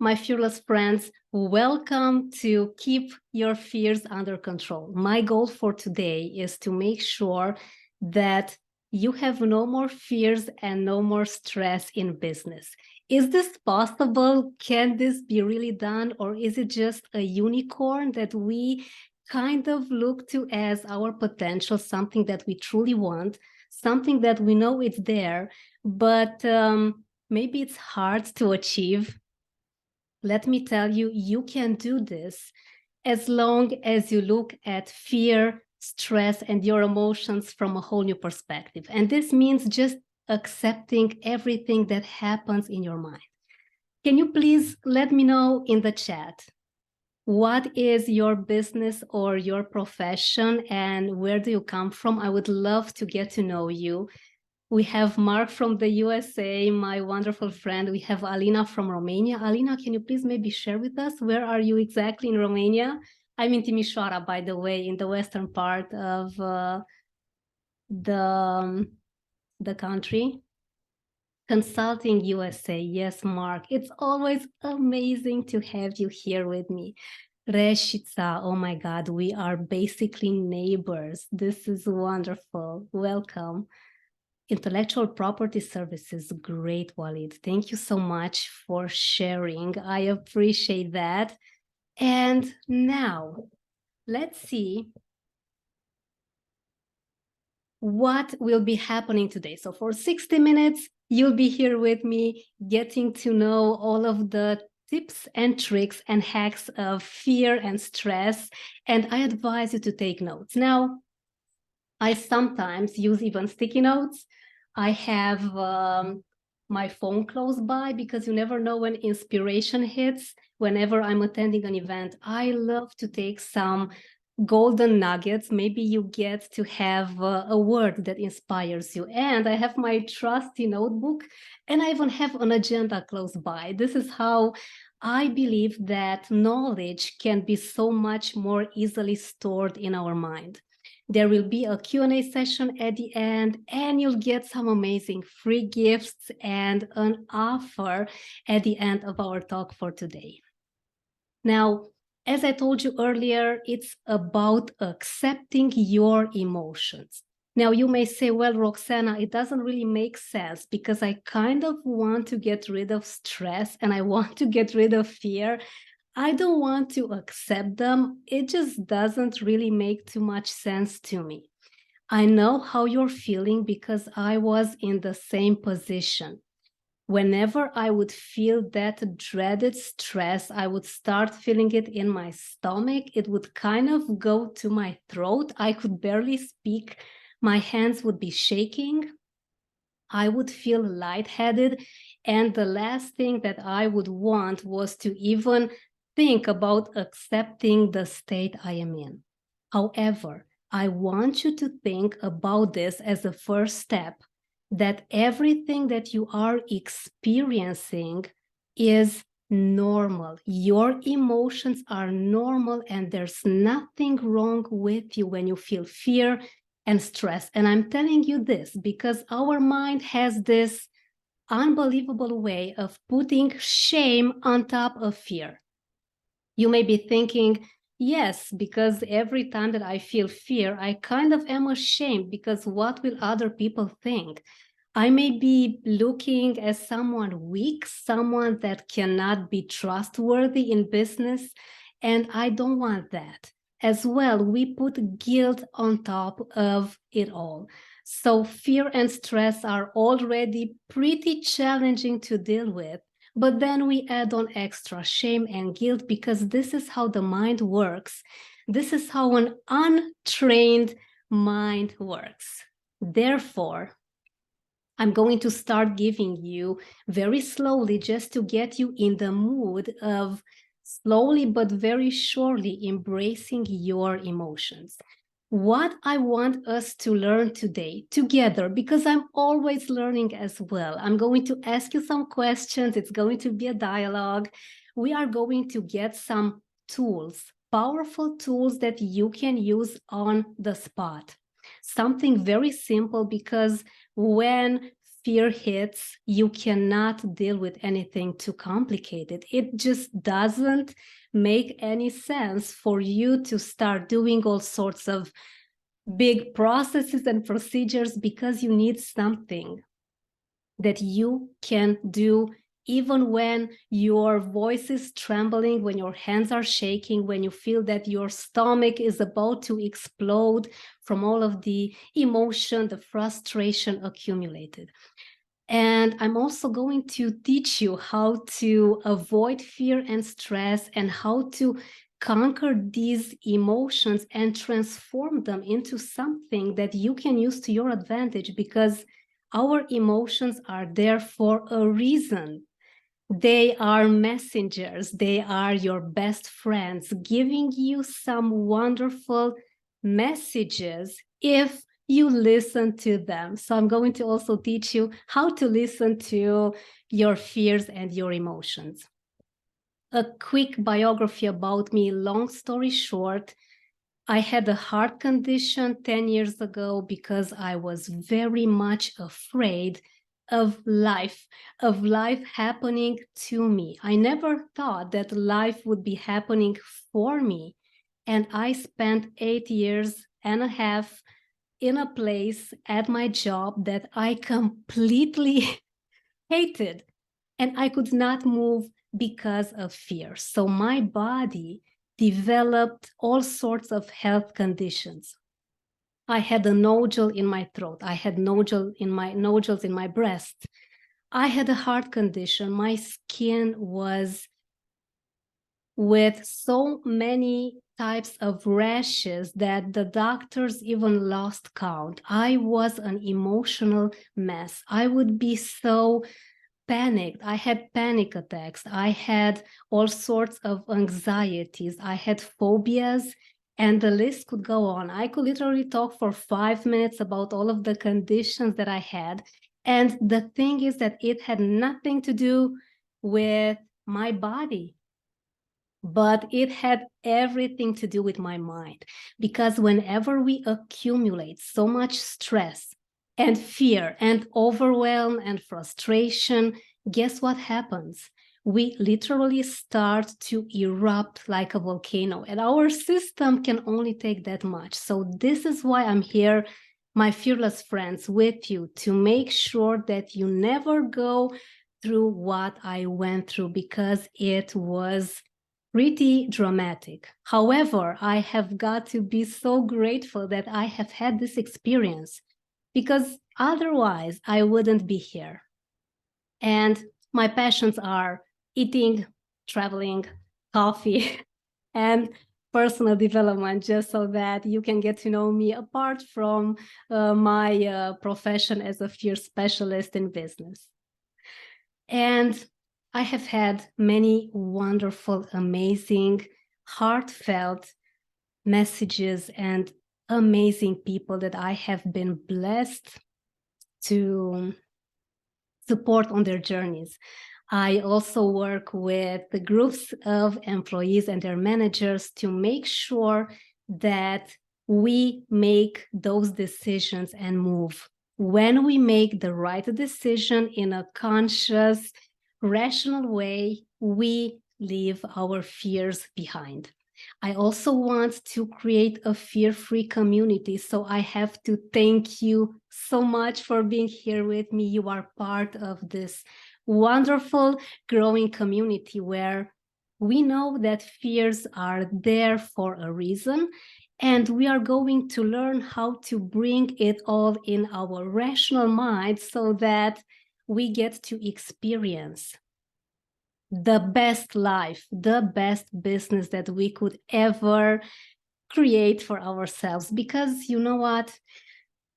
my fearless friends, welcome to Keep Your Fears Under Control. My goal for today is to make sure that you have no more fears and no more stress in business. Is this possible? Can this be really done? Or is it just a unicorn that we kind of look to as our potential, something that we truly want, something that we know it's there, but maybe it's hard to achieve? Let me tell you, you can do this as long as you look at fear, stress, and your emotions from a whole new perspective. And this means just accepting everything that happens in your mind. Can you please let me know in the chat, what is your business or your profession and where do you come from? I would love to get to know you. We have Mark from the USA, my wonderful friend. We have Alina from Romania. Alina, can you please maybe share with us, where are you exactly in Romania? I'm in Timișoara, by the way, in the western part of the country. Consulting USA, yes, Mark. It's always amazing to have you here with me. Reșița, oh my God, we are basically neighbors. This is wonderful. Welcome. Intellectual property services, great, Walid. Thank you so much for sharing. I appreciate that. And now, let's see what will be happening today. So for 60 minutes, you'll be here with me, getting to know all of the tips and tricks and hacks of fear and stress. And I advise you to take notes. Now, I sometimes use even sticky notes. I have my phone close by because you never know when inspiration hits. Whenever I'm attending an event, I love to take some golden nuggets. Maybe you get to have a word that inspires you. And I have my trusty notebook, and I even have an agenda close by. This is how I believe that knowledge can be so much more easily stored in our mind. There will be a Q&A session at the end, and you'll get some amazing free gifts and an offer at the end of our talk for today. Now, as I told you earlier, it's about accepting your emotions. Now, you may say, well, Roxana, it doesn't really make sense because I kind of want to get rid of stress and I want to get rid of fear. I don't want to accept them. It just doesn't really make too much sense to me. I know how you're feeling because I was in the same position. Whenever I would feel that dreaded stress, I would start feeling it in my stomach. It would kind of go to my throat. I could barely speak. My hands would be shaking. I would feel lightheaded. And the last thing that I would want was to even think about accepting the state I am in. However, I want you to think about this as a first step, that everything that you are experiencing is normal. Your emotions are normal, and there's nothing wrong with you when you feel fear and stress. And I'm telling you this because our mind has this unbelievable way of putting shame on top of fear. You may be thinking, yes, because every time that I feel fear, I kind of am ashamed because what will other people think? I may be looking as someone weak, someone that cannot be trustworthy in business, and I don't want that. As well, we put guilt on top of it all. So fear and stress are already pretty challenging to deal with. But then we add on extra shame and guilt because this is how the mind works. This is how an untrained mind works. Therefore, I'm going to start giving you very slowly, just to get you in the mood of slowly but very surely embracing your emotions. What I want us to learn today together, because I'm always learning as well. I'm going to ask you some questions. It's going to be a dialogue. We are going to get some tools, powerful tools that you can use on the spot. Something very simple, because when fear hits, you cannot deal with anything too complicated. It just doesn't make any sense for you to start doing all sorts of big processes and procedures, because you need something that you can do even when your voice is trembling, when your hands are shaking, when you feel that your stomach is about to explode from all of the emotion, the frustration accumulated. And I'm also going to teach you how to avoid fear and stress, and how to conquer these emotions and transform them into something that you can use to your advantage, because our emotions are there for a reason. They are messengers. They are your best friends, giving you some wonderful messages if you listen to them. So I'm going to also teach you how to listen to your fears and your emotions. A quick biography about me, long story short, I had a heart condition 10 years ago because I was very much afraid of life happening to me. I never thought that life would be happening for me. And I spent 8.5 years in a place at my job that I completely hated. And I could not move because of fear. So my body developed all sorts of health conditions. I had a nodule in my throat. I had nodules in my breast. I had a heart condition. My skin was with so many types of rashes that the doctors even lost count. I was an emotional mess. I would be so panicked. I had panic attacks. I had all sorts of anxieties. I had phobias, and the list could go on. I could literally talk for 5 minutes about all of the conditions that I had. And the thing is that it had nothing to do with my body, but it had everything to do with my mind. Because whenever we accumulate so much stress and fear and overwhelm and frustration, guess what happens? We literally start to erupt like a volcano, and our system can only take that much. So this is why I'm here, my fearless friends, with you, to make sure that you never go through what I went through, because it was pretty dramatic. However, I have got to be so grateful that I have had this experience, because otherwise I wouldn't be here. And my passions are eating, traveling, coffee, and personal development, just so that you can get to know me apart from my profession as a fear specialist in business. And I have had many wonderful, amazing, heartfelt messages and amazing people that I have been blessed to support on their journeys. I also work with the groups of employees and their managers to make sure that we make those decisions and move. When we make the right decision in a conscious, rational way, we leave our fears behind. I also want to create a fear-free community. So I have to thank you so much for being here with me. You are part of this wonderful growing community where we know that fears are there for a reason, and we are going to learn how to bring it all in our rational mind so that we get to experience the best life, the best business that we could ever create for ourselves. Because you know what?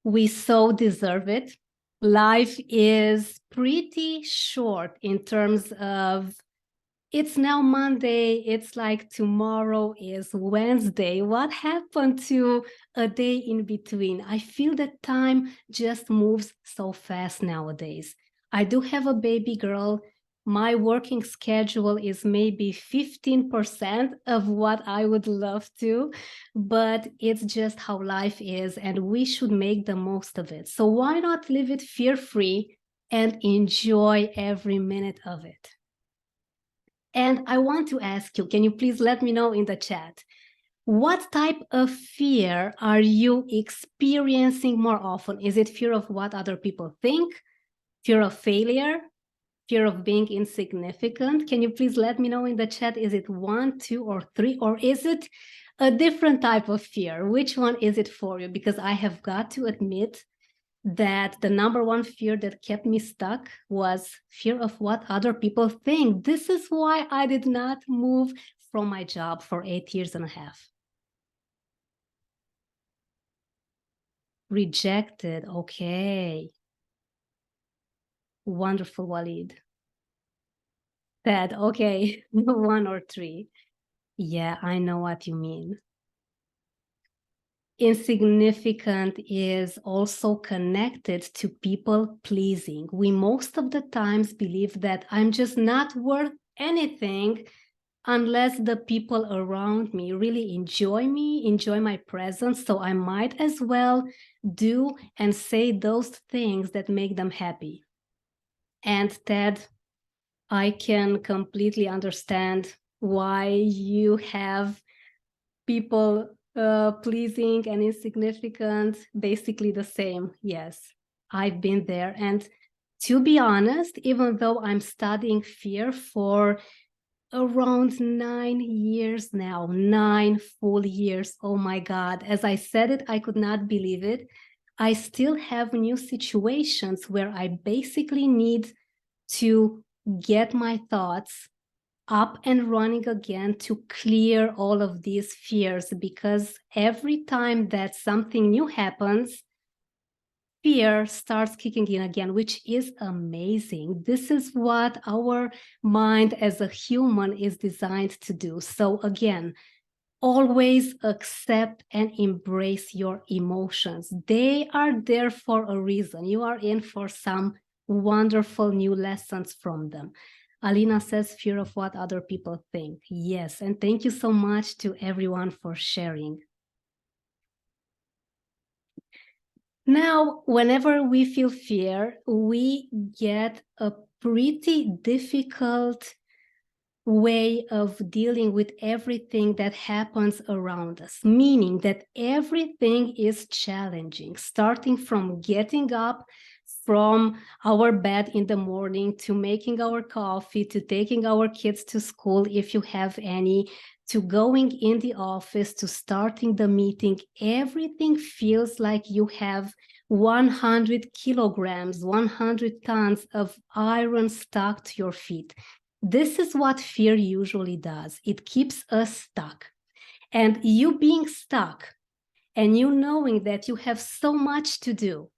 We so deserve it. Life is pretty short in terms of, it's now Monday, it's like tomorrow is Wednesday. What happened to a day in between? I feel that time just moves so fast nowadays. I do have a baby girl. My working schedule is maybe 15% of what I would love to, but it's just how life is, and we should make the most of it. So why not live it fear-free? and enjoy every minute of it. And I want to ask you, can you please let me know in the chat, what type of fear are you experiencing more often? Is it fear of what other people think? Fear of failure? Fear of being insignificant? Can you please let me know in the chat, is it 1, 2, or 3, or is it a different type of fear? Which one is it for you? Because I have got to admit that the number one fear that kept me stuck was fear of what other people think. This is why I did not move from my job for 8 years and a half. Rejected, okay. Wonderful, Walid. That, okay, 1 or 3. Yeah, I know what you mean. Insignificant is also connected to people pleasing. We most of the times believe that I'm just not worth anything unless the people around me really enjoy me, enjoy my presence. So I might as well do and say those things that make them happy. And Ted, I can completely understand why you have people pleasing and insignificant, basically the same. Yes, I've been there. And to be honest, even though I'm studying fear for around 9 years now, 9 full years, oh my God, as I said it, I could not believe it. I still have new situations where I basically need to get my thoughts up and running again to clear all of these fears, because every time that something new happens, fear starts kicking in again, which is amazing. This is what our mind as a human is designed to do. So again, always accept and embrace your emotions. They are there for a reason. You are in for some wonderful new lessons from them. Alina says, fear of what other people think. Yes, and thank you so much to everyone for sharing. Now, whenever we feel fear, we get a pretty difficult way of dealing with everything that happens around us, meaning that everything is challenging, starting from getting up from our bed in the morning, to making our coffee, to taking our kids to school if you have any, to going in the office, to starting the meeting. Everything feels like you have 100 kilograms, 100 tons of iron stuck to your feet. This is what fear usually does. It keeps us stuck. And you being stuck and you knowing that you have so much to do,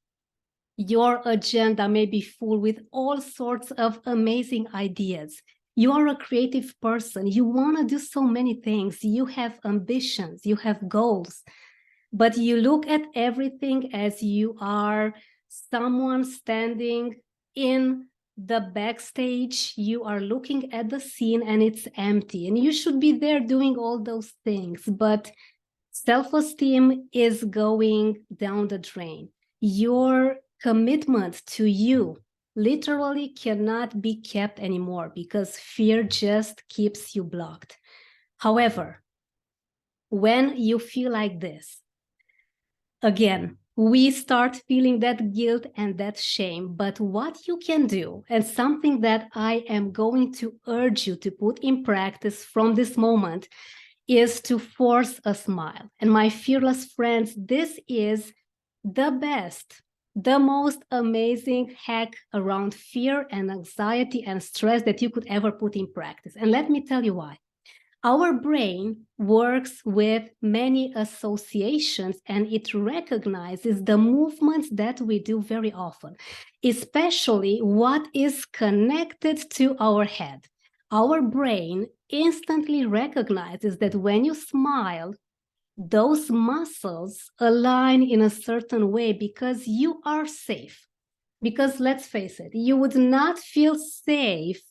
your agenda may be full with all sorts of amazing ideas. You are a creative person. You want to do so many things. You have ambitions, you have goals, but you look at everything as you are someone standing in the backstage. You are looking at the scene and it's empty, and you should be there doing all those things, but self-esteem is going down the drain. Your commitment to you literally cannot be kept anymore because fear just keeps you blocked. However, when you feel like this, again, we start feeling that guilt and that shame. But what you can do, and something that I am going to urge you to put in practice from this moment, is to force a smile. And my fearless friends, this is the best, the most amazing hack around fear and anxiety and stress that you could ever put in practice. And let me tell you why. Our brain works with many associations, and it recognizes the movements that we do very often, especially what is connected to our head. Our brain instantly recognizes that when you smile, those muscles align in a certain way because you are safe. Because let's face it, you would not feel safe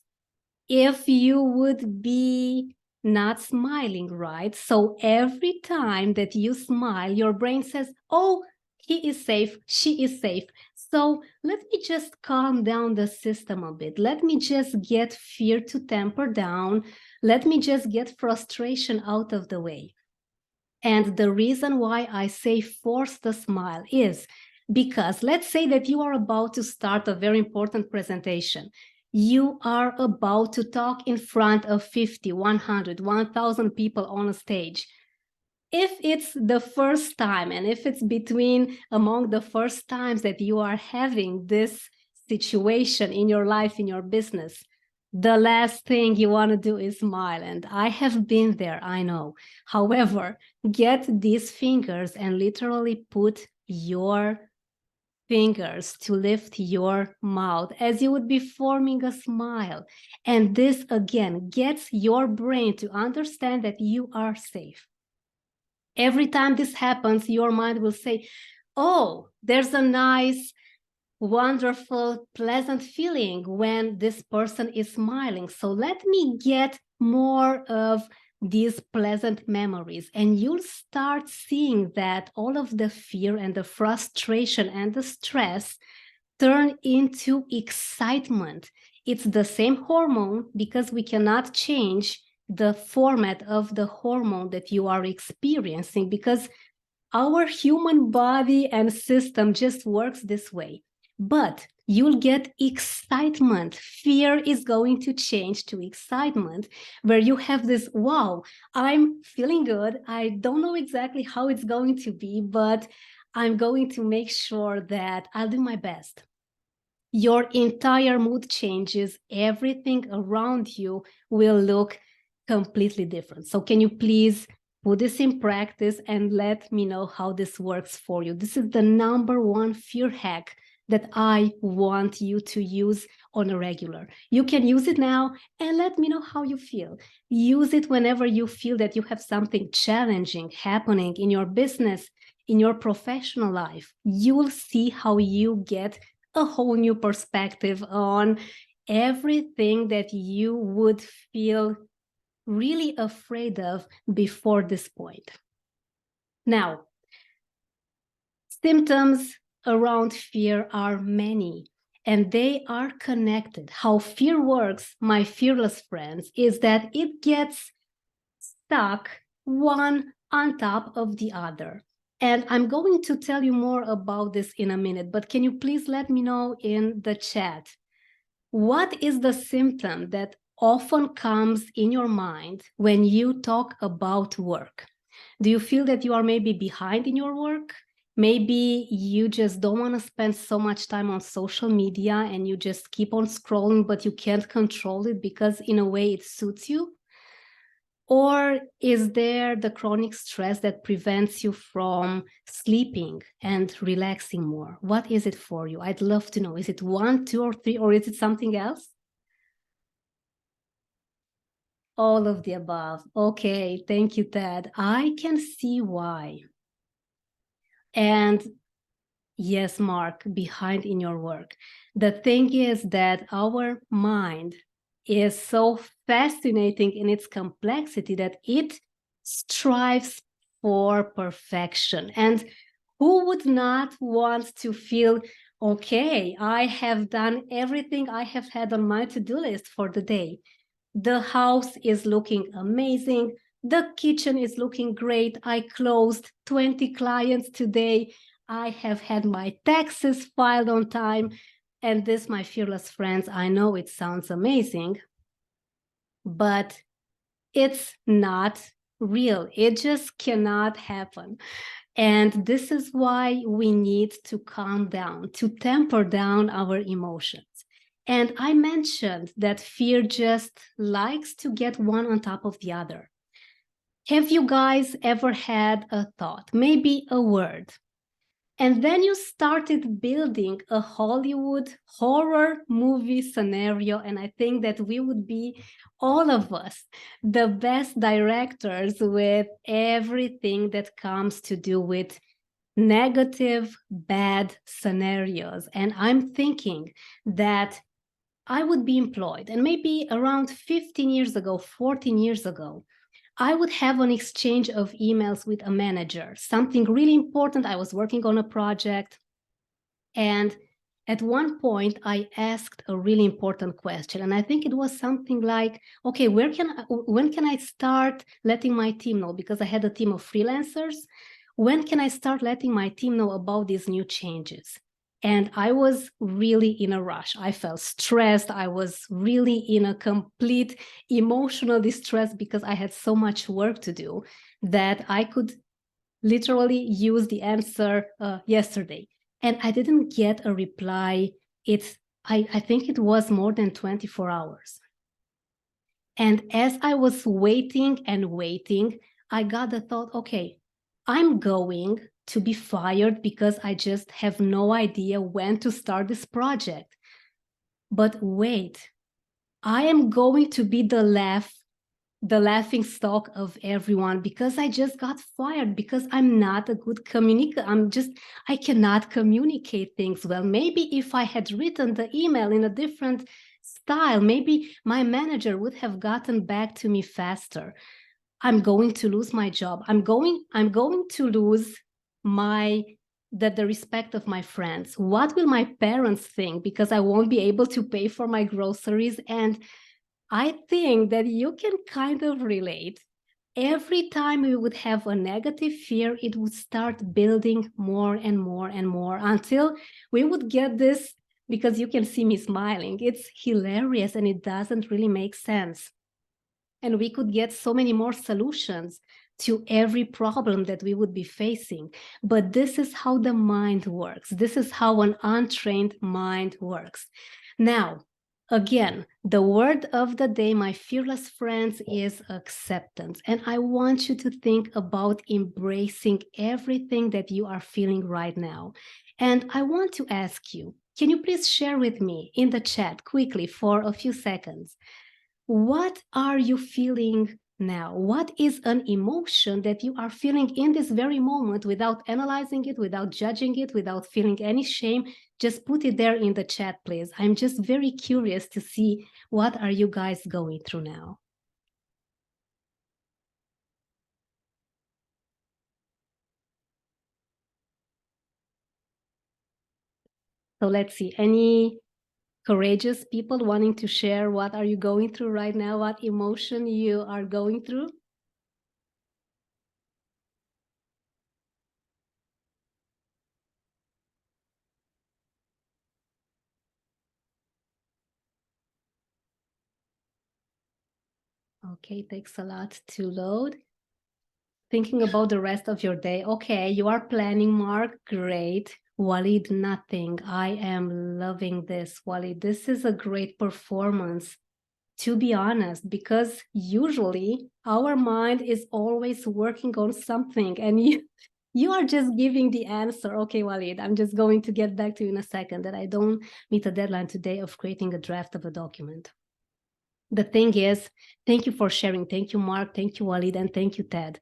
if you would be not smiling, right? So every time that you smile, your brain says, oh, he is safe, she is safe. So let me just calm down the system a bit. Let me just get fear to temper down. Let me just get frustration out of the way. And the reason why I say force the smile is because let's say that you are about to start a very important presentation. You are about to talk in front of 50, 100, 1,000 people on a stage. If it's the first time and if it's among the first times that you are having this situation in your life, in your business, the last thing you want to do is smile. And I have been there, I know. However, get these fingers and literally put your fingers to lift your mouth as you would be forming a smile. And this again gets your brain to understand that you are safe. Every time this happens, your mind will say, oh, there's a nice, wonderful, pleasant feeling when this person is smiling. So let me get more of these pleasant memories. And you'll start seeing that all of the fear and the frustration and the stress turn into excitement. It's the same hormone because we cannot change the format of the hormone that you are experiencing because our human body and system just works this way. But you'll get excitement. Fear is going to change to excitement, where you have this, wow, I'm feeling good. I don't know exactly how it's going to be, but I'm going to make sure that I'll do my best. Your entire mood changes. Everything around you will look completely different. So can you please put this in practice and let me know how this works for you? This is the number one fear hack that I want you to use on a regular. You can use it now and let me know how you feel. Use it whenever you feel that you have something challenging happening in your business, in your professional life. You will see how you get a whole new perspective on everything that you would feel really afraid of before this point. Now, symptoms around fear are many and they are connected. How fear works, my fearless friends, is that it gets stuck one on top of the other. And I'm going to tell you more about this in a minute, but can you please let me know in the chat, what is the symptom that often comes in your mind when you talk about work? Do you feel that you are maybe behind in your work? Maybe you just don't want to spend so much time on social media and you just keep on scrolling, but you can't control it because in a way it suits you? Or is there the chronic stress that prevents you from sleeping and relaxing more? What is it for you? I'd love to know. Is it 1, 2, or 3, or is it something else? All of the above. Okay, thank you, Ted. I can see why. And yes, Mark, behind in your work. The thing is that our mind is so fascinating in its complexity that it strives for perfection. And who would not want to feel, okay, I have done everything I have had on my to-do list for the day. The house is looking amazing. The kitchen is looking great. I closed 20 clients today. I have had my taxes filed on time. And this, my fearless friends, I know it sounds amazing, but it's not real. It just cannot happen. And this is why we need to calm down, to temper down our emotions. And I mentioned that fear just likes to get one on top of the other. Have you guys ever had a thought, maybe a word, and then you started building a Hollywood horror movie scenario? And I think that we would be, all of us, the best directors with everything that comes to do with negative, bad scenarios. And I'm thinking that I would be employed, and maybe around 15 years ago, 14 years ago, I would have an exchange of emails with a manager, something really important. I was working on a project and at one point I asked a really important question, and I think it was something like, okay, when can I start letting my team know? Because I had a team of freelancers. When can I start letting my team know about these new changes? And I was really in a rush. I felt stressed. I was really in a complete emotional distress because I had so much work to do that I could literally use the answer yesterday. And I didn't get a reply. I think it was more than 24 hours. And as I was waiting and waiting, I got the thought, okay, I'm going to be fired because I just have no idea when to start this project. But wait, I am going to be the laughing stock of everyone because I just got fired because I'm not a good communicator. I cannot communicate things well. Maybe if I had written the email in a different style, maybe my manager would have gotten back to me faster. I'm going to lose my job. I'm going to lose the respect of my friends. What will my parents think? Because I won't be able to pay for my groceries. And I think that you can kind of relate. Every time we would have a negative fear, it would start building more and more and more until we would get this, because you can see me smiling. It's hilarious and it doesn't really make sense. And we could get so many more solutions to every problem that we would be facing. But this is how the mind works. This is how an untrained mind works. Now, again, the word of the day, my fearless friends, is acceptance. And I want you to think about embracing everything that you are feeling right now. And I want to ask you, can you please share with me in the chat quickly for a few seconds? What are you feeling now? What is an emotion that you are feeling in this very moment without analyzing it, without judging it, without feeling any shame? Just put it there in the chat, please. I'm just very curious to see what are you guys going through now. So let's see, any courageous people wanting to share what are you going through right now, what emotion you are going through? Okay, takes a lot to load. Thinking about the rest of your day. Okay, you are planning, Mark. Great. Walid, nothing. I am loving this, Walid. This is a great performance, to be honest, because usually our mind is always working on something and you are just giving the answer. Okay, Walid, I'm just going to get back to you in a second, that I don't meet a deadline today of creating a draft of a document. The thing is, thank you for sharing. Thank you, Mark. Thank you, Walid. And thank you, Ted.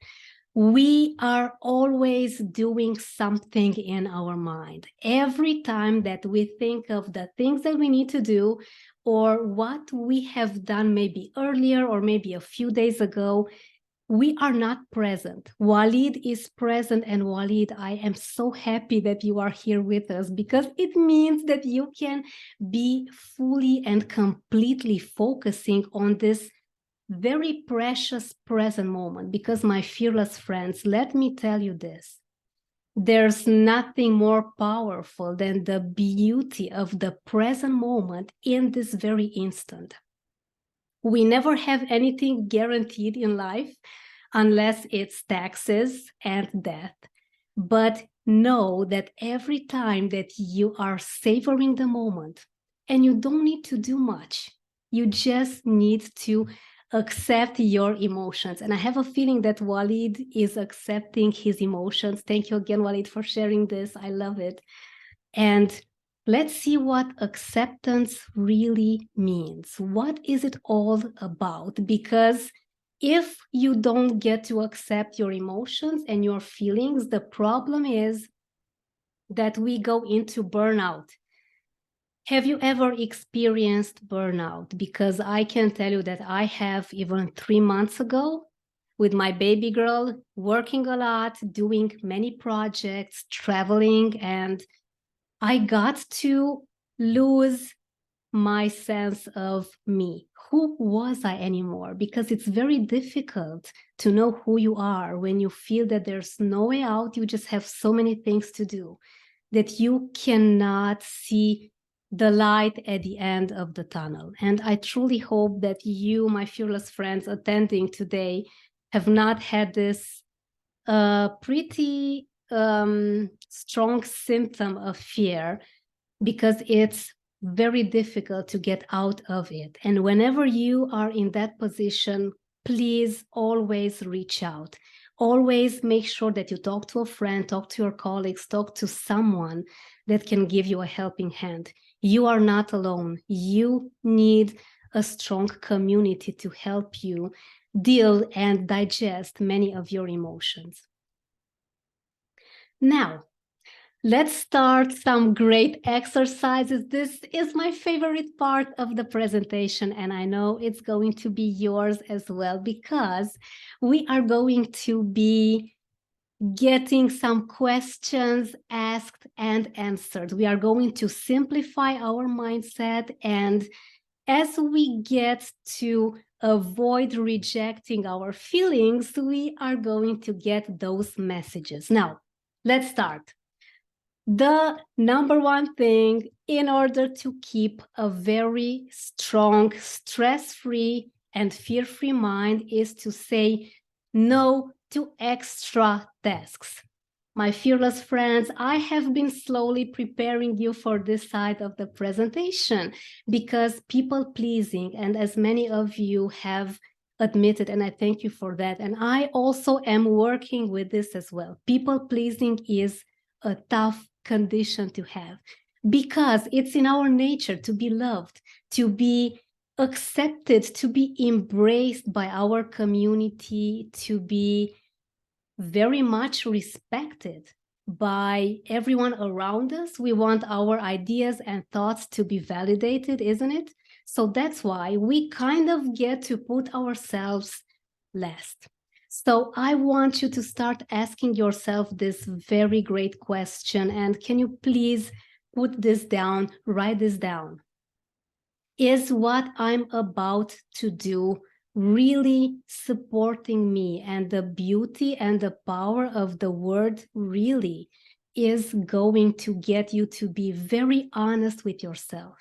We are always doing something in our mind. Every time that we think of the things that we need to do or what we have done maybe earlier or maybe a few days ago, we are not present. Walid is present, and Walid, I am so happy that you are here with us because it means that you can be fully and completely focusing on this very precious present moment. Because my fearless friends, let me tell you this, there's nothing more powerful than the beauty of the present moment in this very instant. We never have anything guaranteed in life unless it's taxes and death. But know that every time that you are savoring the moment, and you don't need to do much, you just need to accept your emotions. And I have a feeling that Walid is accepting his emotions. Thank you again, Walid, for sharing this. I love it. And let's see what acceptance really means. What is it all about? Because if you don't get to accept your emotions and your feelings, the problem is that we go into burnout. Have you ever experienced burnout? Because I can tell you that I have, even 3 months ago, with my baby girl, working a lot, doing many projects, traveling, and I got to lose my sense of me. Who was I anymore? Because it's very difficult to know who you are when you feel that there's no way out. You just have so many things to do that you cannot see the light at the end of the tunnel. And I truly hope that you, my fearless friends attending today, have not had this pretty strong symptom of fear, because it's very difficult to get out of it. And whenever you are in that position, please always reach out. Always make sure that you talk to a friend, talk to your colleagues, talk to someone that can give you a helping hand. You are not alone. You need a strong community to help you deal and digest many of your emotions. Now, let's start some great exercises. This is my favorite part of the presentation, and I know it's going to be yours as well, because we are going to be getting some questions asked and answered. We are going to simplify our mindset, and as we get to avoid rejecting our feelings, we are going to get those messages. Now, let's start. The number one thing in order to keep a very strong, stress-free and fear-free mind is to say no to extra tasks. My fearless friends, I have been slowly preparing you for this side of the presentation, because people pleasing, and as many of you have admitted, and I thank you for that, and I also am working with this as well. People pleasing is a tough condition to have, because it's in our nature to be loved, to be accepted, to be embraced by our community, to be very much respected by everyone around us. We want our ideas and thoughts to be validated, isn't it? So that's why we kind of get to put ourselves last. So I want you to start asking yourself this very great question. And can you please put this down, write this down? Is what I'm about to do really supporting me? And the beauty and the power of the word really is going to get you to be very honest with yourself.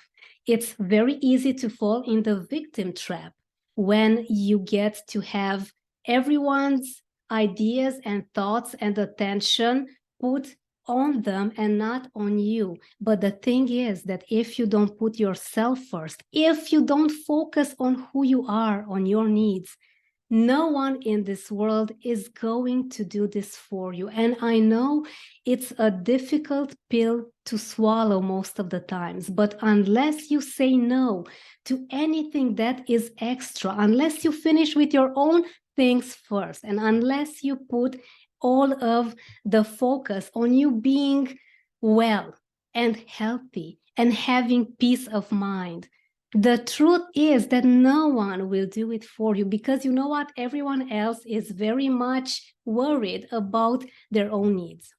It's very easy to fall in the victim trap when you get to have everyone's ideas and thoughts and attention put on them and not on you. But the thing is that if you don't put yourself first, if you don't focus on who you are, on your needs, no one in this world is going to do this for you. And I know it's a difficult pill to swallow most of the times, but unless you say no to anything that is extra, unless you finish with your own things first, and unless you put all of the focus on you being well and healthy and having peace of mind, the truth is that no one will do it for you, because you know what? Everyone else is very much worried about their own needs.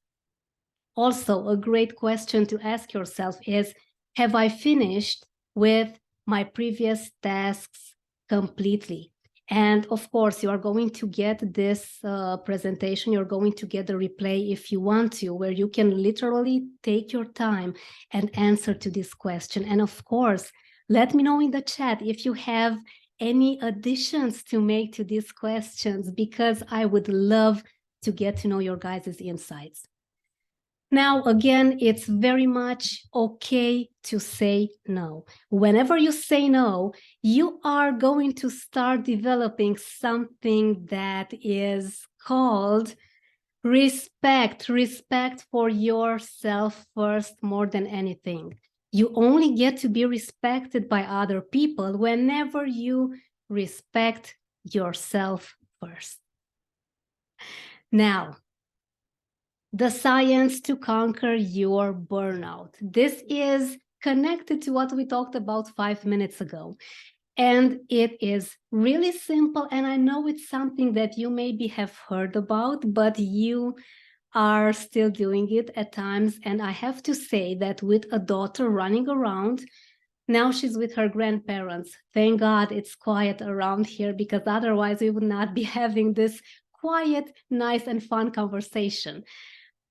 Also, a great question to ask yourself is, have I finished with my previous tasks completely? And of course, you are going to get this presentation, you're going to get the replay if you want to, where you can literally take your time and answer to this question. And of course, let me know in the chat if you have any additions to make to these questions, because I would love to get to know your guys' insights. Now, again, it's very much okay to say no. Whenever you say no, you are going to start developing something that is called respect. Respect for yourself first, more than anything. You only get to be respected by other people whenever you respect yourself first. Now, the science to conquer your burnout. This is connected to what we talked about 5 minutes ago. And it is really simple. And I know it's something that you maybe have heard about, but you are still doing it at times. And I have to say that with a daughter running around, now she's with her grandparents. Thank God it's quiet around here, because otherwise we would not be having this quiet, nice, and fun conversation.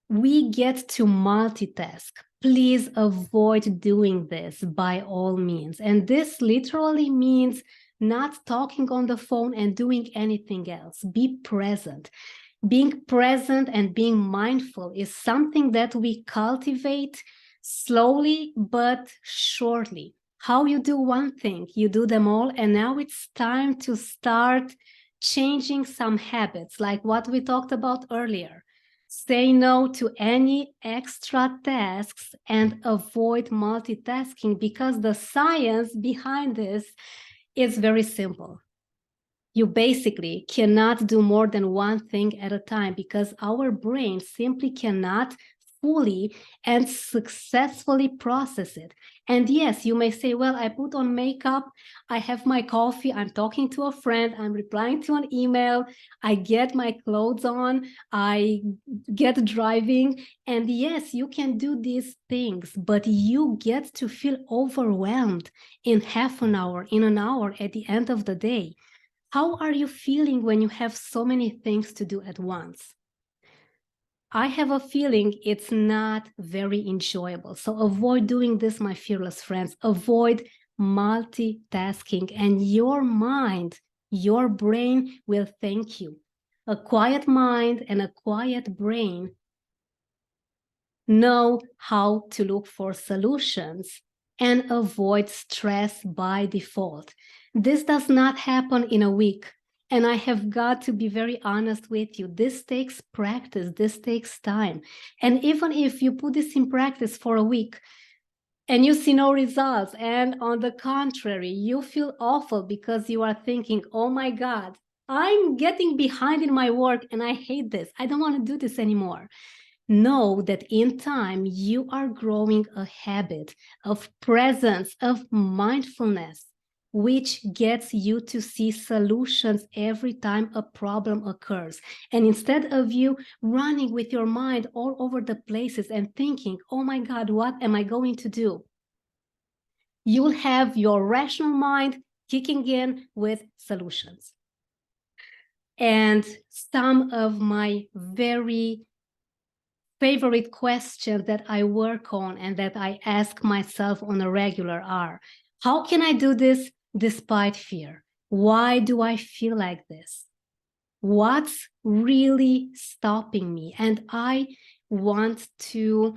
We get to multitask. Please avoid doing this by all means. And this literally means not talking on the phone and doing anything else. Be present. Being present and being mindful is something that we cultivate slowly but surely. How you do one thing, you do them all, and now it's time to start changing some habits, like what we talked about earlier. Say no to any extra tasks and avoid multitasking, because the science behind this is very simple. You basically cannot do more than one thing at a time, because our brain simply cannot fully and successfully process it. And yes, you may say, well, I put on makeup, I have my coffee, I'm talking to a friend, I'm replying to an email, I get my clothes on, I get driving. And yes, you can do these things, but you get to feel overwhelmed in half an hour, in an hour, at the end of the day. How are you feeling when you have so many things to do at once? I have a feeling it's not very enjoyable. So avoid doing this, my fearless friends. Avoid multitasking, and your mind, your brain will thank you. A quiet mind and a quiet brain know how to look for solutions and avoid stress by default. This does not happen in a week. And I have got to be very honest with you. This takes practice. This takes time. And even if you put this in practice for a week and you see no results, and on the contrary, you feel awful because you are thinking, oh my God, I'm getting behind in my work and I hate this. I don't want to do this anymore. Know that in time, you are growing a habit of presence, of mindfulness, which gets you to see solutions every time a problem occurs. And instead of you running with your mind all over the places and thinking, oh my God, what am I going to do? You'll have your rational mind kicking in with solutions. And some of my very favorite questions that I work on and that I ask myself on a regular are, how can I do this despite fear? Why do I feel like this? What's really stopping me? And I want to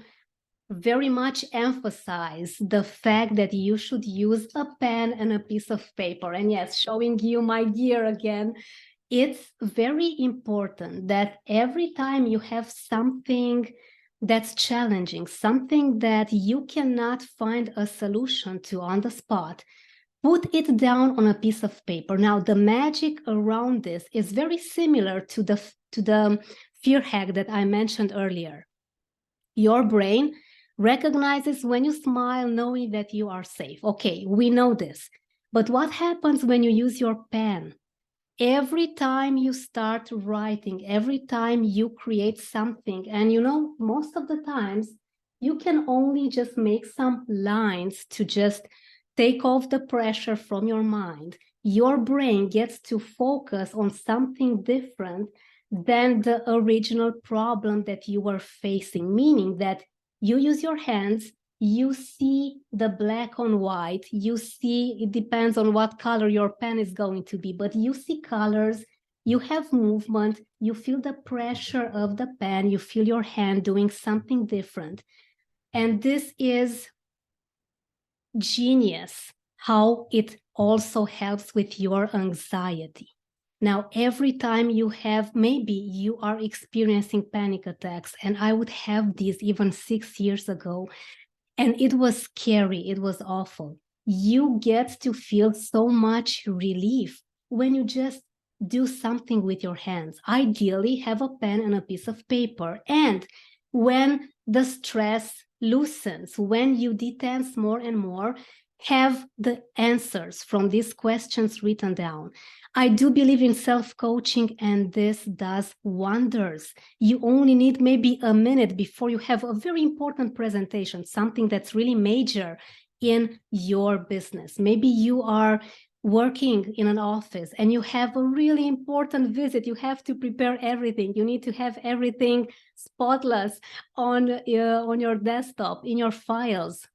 very much emphasize the fact that you should use a pen and a piece of paper. And yes, showing you my gear again. It's very important that every time you have something that's challenging, something that you cannot find a solution to on the spot, put it down on a piece of paper. Now, the magic around this is very similar to the fear hack that I mentioned earlier. Your brain recognizes when you smile, knowing that you are safe. Okay, we know this. But what happens when you use your pen? Every time you start writing, every time you create something, and most of the times you can only just make some lines to just take off the pressure from your mind. Your brain gets to focus on something different than the original problem that you were facing, meaning that you use your hands, you see the black on white, you see, it depends on what color your pen is going to be, but you see colors, you have movement, you feel the pressure of the pen, you feel your hand doing something different. And this is genius, how it also helps with your anxiety. Now, every time you have, maybe you are experiencing panic attacks, and I would have these even 6 years ago, and it was scary, it was awful. You get to feel so much relief when you just do something with your hands. Ideally, have a pen and a piece of paper. And when the stress loosens, when you detense more and more, have the answers from these questions written down. I do believe in self-coaching, and this does wonders. You only need maybe a minute before you have a very important presentation, something that's really major in your business. Maybe you are working in an office and you have a really important visit. You have to prepare everything. You need to have everything spotless on your desktop, in your files.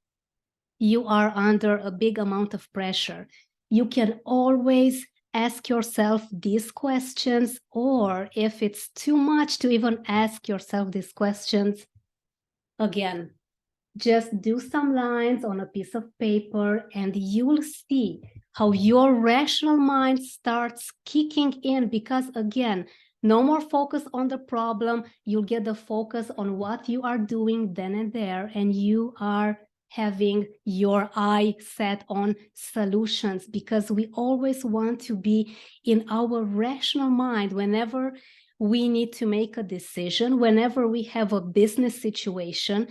You are under a big amount of pressure. You can always ask yourself these questions, or if it's too much to even ask yourself these questions, again, just do some lines on a piece of paper and you'll see how your rational mind starts kicking in, because again, no more focus on the problem. You'll get the focus on what you are doing then and there, and you are having your eye set on solutions, because we always want to be in our rational mind whenever we need to make a decision, whenever we have a business situation.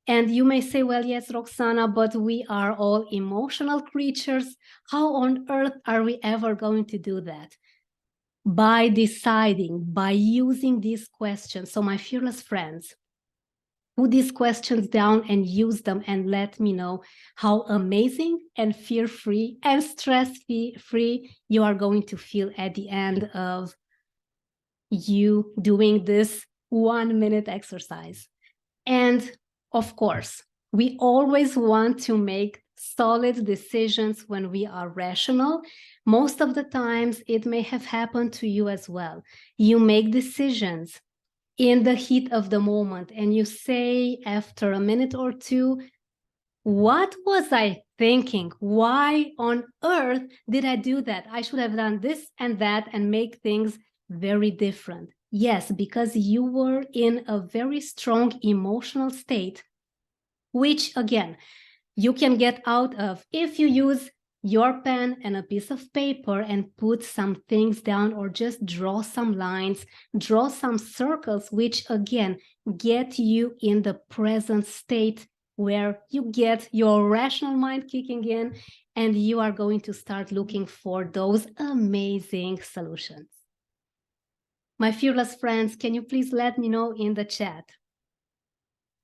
And you may say, well, yes, Roxana, but we are all emotional creatures. How on earth are we ever going to do that? By deciding, by using these questions. So my fearless friends, put these questions down and use them, and let me know how amazing and fear-free and stress-free you are going to feel at the end of you doing this 1 minute exercise. And of course, we always want to make solid decisions when we are rational. Most of the times, it may have happened to you as well. You make decisions in the heat of the moment, and you say after a minute or two, what was I thinking? Why on earth did I do that? I should have done this and that and make things very different. Yes, because you were in a very strong emotional state, which again, you can get out of if you use your pen and a piece of paper and put some things down, or just draw some lines, draw some circles, which again, get you in the present state where you get your rational mind kicking in, and you are going to start looking for those amazing solutions. My fearless friends, can you please let me know in the chat,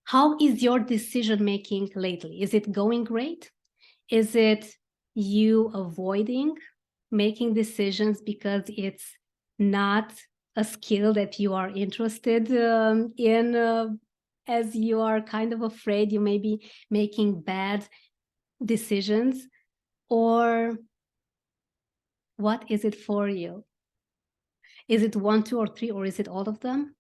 how is your decision making lately? Is it going great? Is it you avoiding making decisions because it's not a skill that you are interested in, as you are kind of afraid you may be making bad decisions? Or what is it for you? Is it 1, 2, or 3, or is it all of them?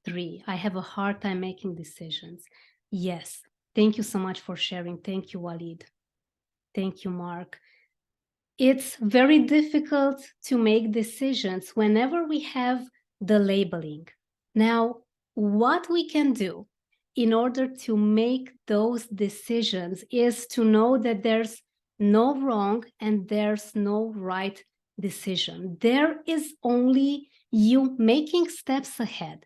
3. I have a hard time making decisions. Yes. Thank you so much for sharing. Thank you, Walid. Thank you, Mark. It's very difficult to make decisions whenever we have the labeling. Now, what we can do in order to make those decisions is to know that there's no wrong and there's no right decision. There is only you making steps ahead.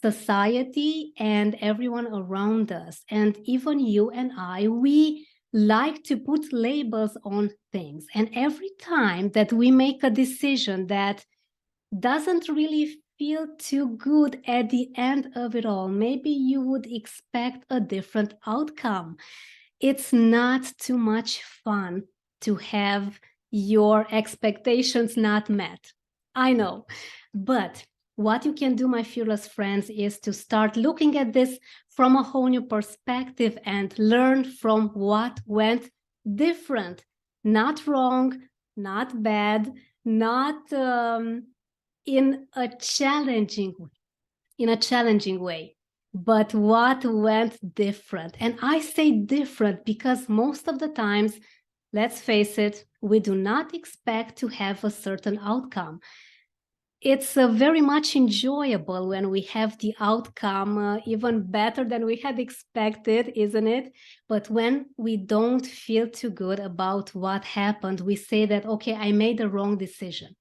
Society and everyone around us, and even you and I, we like to put labels on things. And every time that we make a decision that doesn't really feel too good at the end of it all, maybe you would expect a different outcome. It's not too much fun to have your expectations not met. I know, but what you can do, my fearless friends, is to start looking at this from a whole new perspective and learn from what went different, not wrong, not bad, not in a challenging way, but what went different. And I say different because most of the times, let's face it, we do not expect to have a certain outcome. It's very much enjoyable when we have the outcome even better than we had expected, isn't it? But when we don't feel too good about what happened, we say that, okay, I made the wrong decision.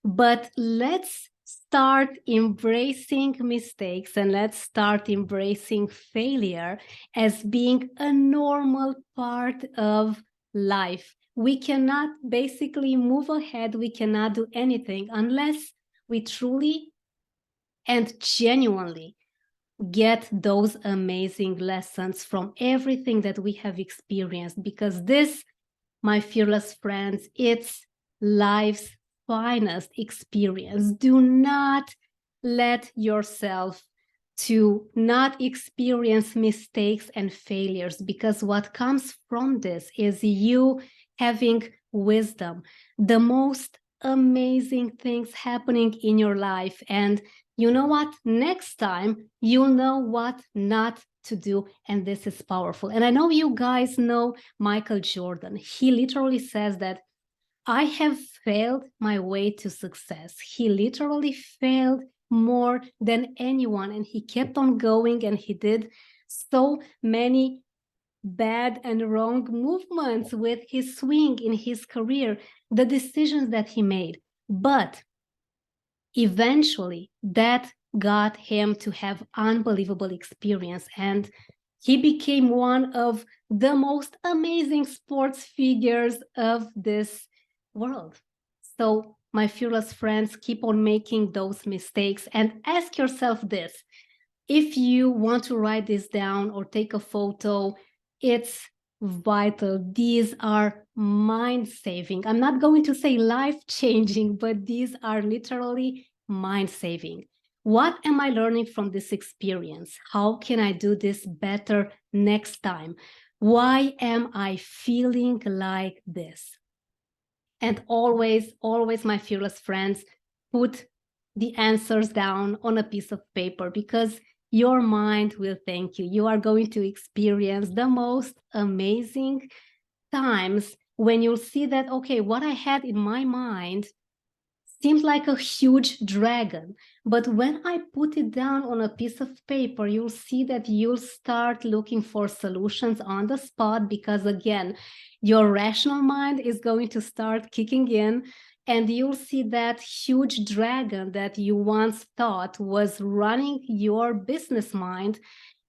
But let's start embracing mistakes and let's start embracing failure as being a normal part of life. We cannot basically move ahead. We cannot do anything unless we truly and genuinely get those amazing lessons from everything that we have experienced, because this, my fearless friends, it's life's finest experience. Do not let yourself to not experience mistakes and failures, because what comes from this is you having wisdom, the most amazing things happening in your life. And you know what? Next time you'll know what not to do. And this is powerful. And I know you guys know Michael Jordan. He literally says that I have failed my way to success. He literally failed more than anyone, and he kept on going, and he did so many bad and wrong movements with his swing in his career, the decisions that he made. But eventually that got him to have unbelievable experience, and he became one of the most amazing sports figures of this world. So my fearless friends, keep on making those mistakes and ask yourself this. If you want to write this down or take a photo, it's vital. These are mind-saving. I'm not going to say life-changing, but these are literally mind-saving. What am I learning from this experience? How can I do this better next time? Why am I feeling like this? And always, always, my fearless friends, put the answers down on a piece of paper, because your mind will thank you. You are going to experience the most amazing times when you'll see that, okay, what I had in my mind seems like a huge dragon. But when I put it down on a piece of paper, you'll see that you'll start looking for solutions on the spot, because again, your rational mind is going to start kicking in, and you'll see that huge dragon that you once thought was running your business mind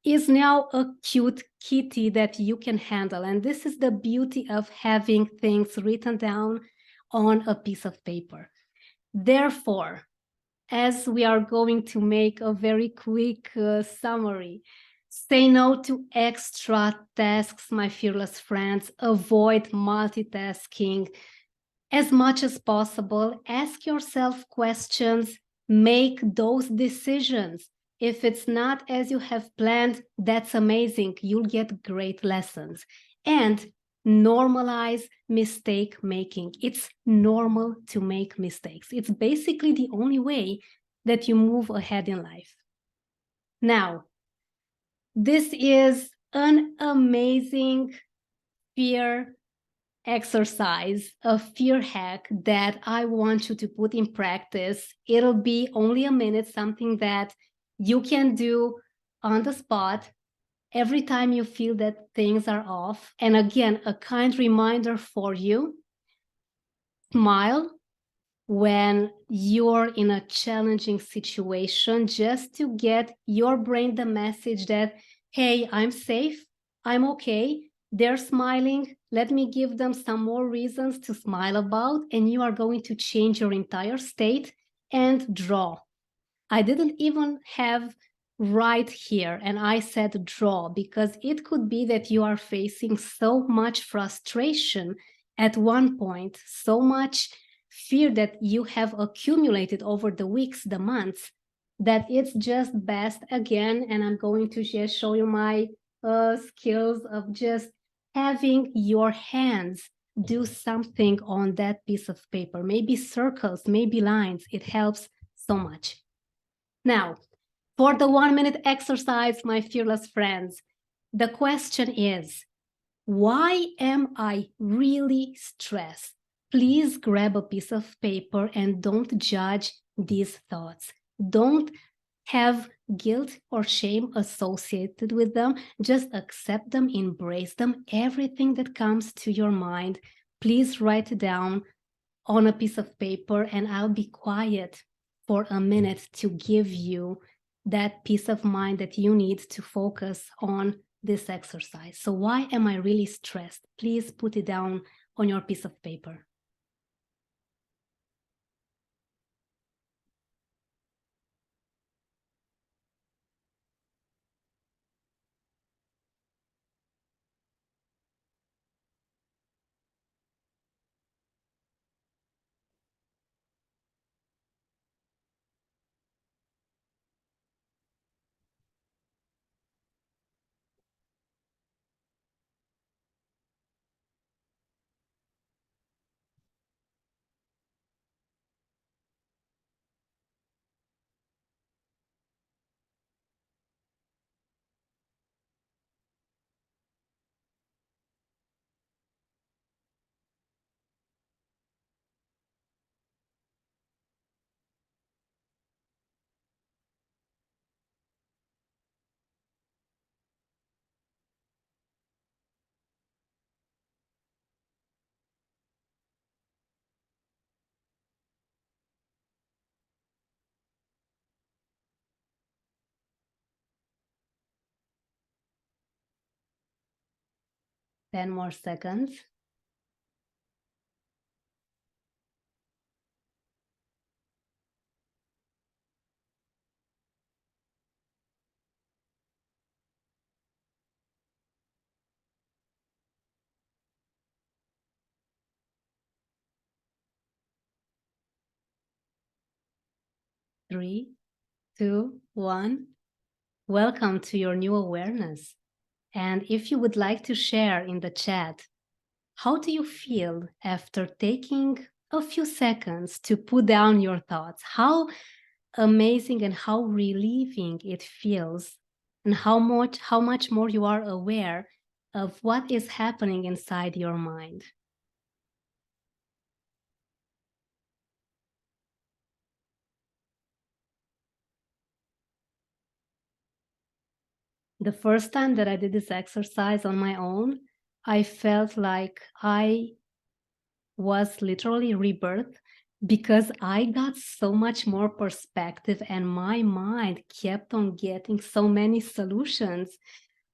is now a cute kitty that you can handle. And this is the beauty of having things written down on a piece of paper. Therefore, as we are going to make a very quick summary, say no to extra tasks, my fearless friends. Avoid multitasking as much as possible. Ask yourself questions. Make those decisions. If it's not as you have planned, that's amazing. You'll get great lessons. And normalize mistake making. It's normal to make mistakes. It's basically the only way that you move ahead in life. Now, this is an amazing fear exercise, a fear hack that I want you to put in practice. It'll be only a minute, something that you can do on the spot every time you feel that things are off. And again, a kind reminder for you: smile when you're in a challenging situation, just to get your brain the message that, hey, I'm safe, I'm okay, they're smiling, let me give them some more reasons to smile about, and you are going to change your entire state and draw. I didn't even have right here, and I said draw, because it could be that you are facing so much frustration at one point, so much fear that you have accumulated over the weeks, the months, that it's just best again. And I'm going to just show you my skills of just having your hands do something on that piece of paper, maybe circles, maybe lines. It helps so much. Now, for the 1-minute exercise, my fearless friends, the question is, why am I really stressed? Please grab a piece of paper and don't judge these thoughts. Don't have guilt or shame associated with them. Just accept them, embrace them. Everything that comes to your mind, please write it down on a piece of paper, and I'll be quiet for a minute to give you that peace of mind that you need to focus on this exercise. So why am I really stressed? Please put it down on your piece of paper. Ten more seconds. 3, 2, 1. Welcome to your new awareness. And if you would like to share in the chat, how do you feel after taking a few seconds to put down your thoughts? How amazing and how relieving it feels, and how much more you are aware of what is happening inside your mind. The first time that I did this exercise on my own, I felt like I was literally rebirth, because I got so much more perspective and my mind kept on getting so many solutions.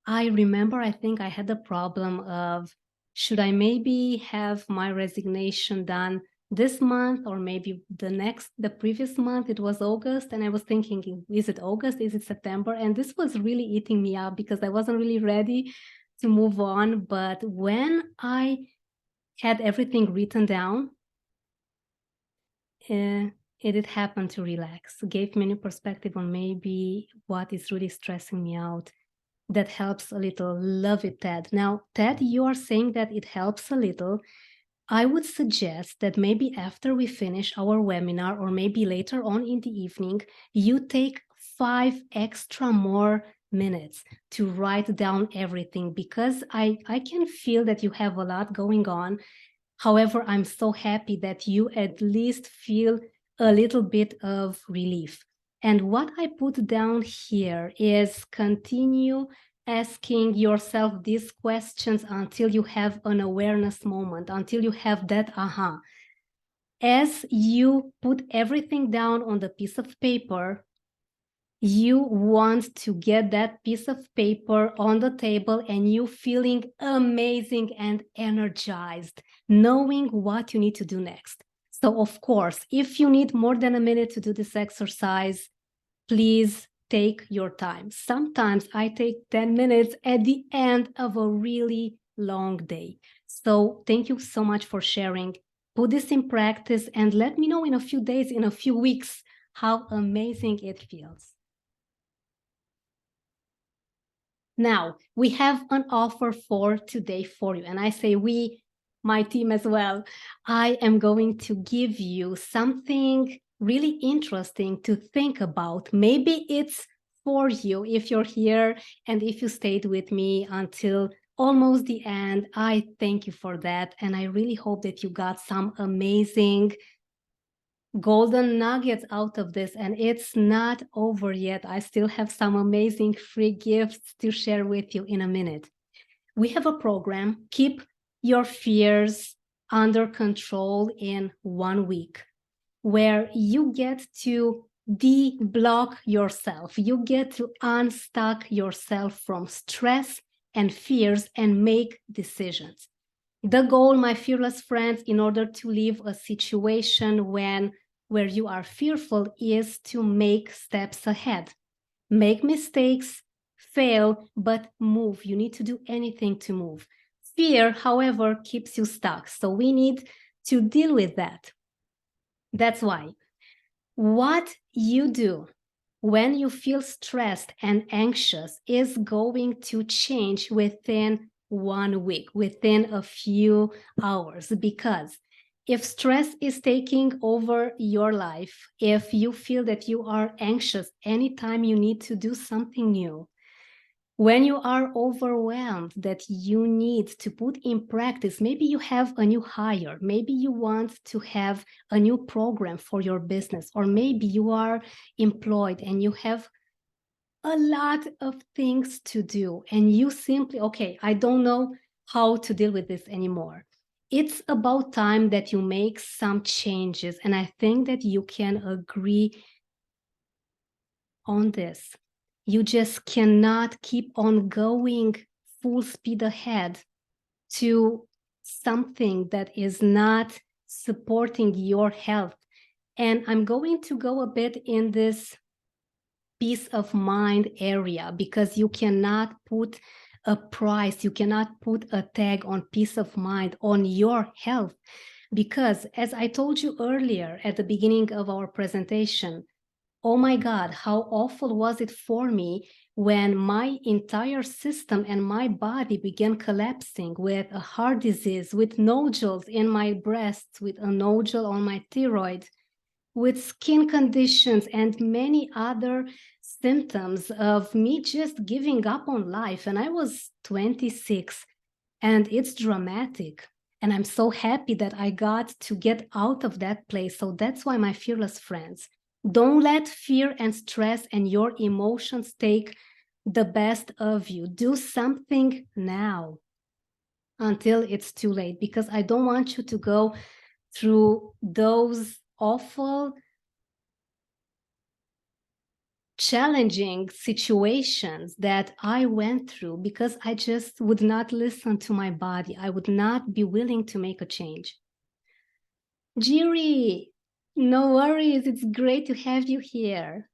I remember, I think I had the problem of, should I maybe have my resignation done this month or maybe the previous month? It was August, and I was thinking, is it August? Is it September? And this was really eating me up because I wasn't really ready to move on. But when I had everything written down, it did happen to relax, gave me a new perspective on maybe what is really stressing me out. That helps a little. Love it, Ted. Now, Ted, you are saying that it helps a little. I would suggest that maybe after we finish our webinar, or maybe later on in the evening, you take 5 extra more minutes to write down everything, because I can feel that you have a lot going on. However, I'm so happy that you at least feel a little bit of relief. And what I put down here is continue asking yourself these questions until you have an awareness moment, until you have that aha. As you put everything down on the piece of paper, you want to get that piece of paper on the table and you feeling amazing and energized, knowing what you need to do next. So of course, if you need more than a minute to do this exercise, please take your time. Sometimes I take 10 minutes at the end of a really long day. So thank you so much for sharing. Put this in practice and let me know in a few days, in a few weeks, how amazing it feels. Now, we have an offer for today for you. And I say we, my team as well. I am going to give you something really interesting to think about. Maybe it's for you if you're here and if you stayed with me until almost the end. I thank you for that. And I really hope that you got some amazing golden nuggets out of this, and it's not over yet. I still have some amazing free gifts to share with you in a minute. We have a program, Keep Your Fears Under Control in 1 week. where you get to de-block yourself. You get to unstuck yourself from stress and fears and make decisions. The goal, my fearless friends, in order to leave a situation where you are fearful, is to make steps ahead. Make mistakes, fail, but move. You need to do anything to move. Fear, however, keeps you stuck. So we need to deal with that. That's why what you do when you feel stressed and anxious is going to change within 1 week, within a few hours, because if stress is taking over your life, if you feel that you are anxious anytime you need to do something new, when you are overwhelmed that you need to put in practice, maybe you have a new hire, maybe you want to have a new program for your business, or maybe you are employed and you have a lot of things to do and you simply, okay, I don't know how to deal with this anymore. It's about time that you make some changes, and I think that you can agree on this. You just cannot keep on going full speed ahead to something that is not supporting your health. And I'm going to go a bit in this peace of mind area, because you cannot put a price, you cannot put a tag on peace of mind, on your health. Because as I told you earlier at the beginning of our presentation, oh my God, how awful was it for me when my entire system and my body began collapsing with a heart disease, with nodules in my breasts, with a nodule on my thyroid, with skin conditions and many other symptoms of me just giving up on life. And I was 26, and it's dramatic. And I'm so happy that I got to get out of that place. So that's why, my fearless friends, don't let fear and stress and your emotions take the best of you. Do something now until it's too late, because I don't want you to go through those awful, challenging situations that I went through, because I just would not listen to my body. I would not be willing to make a change. Jiri, no worries. It's great to have you here.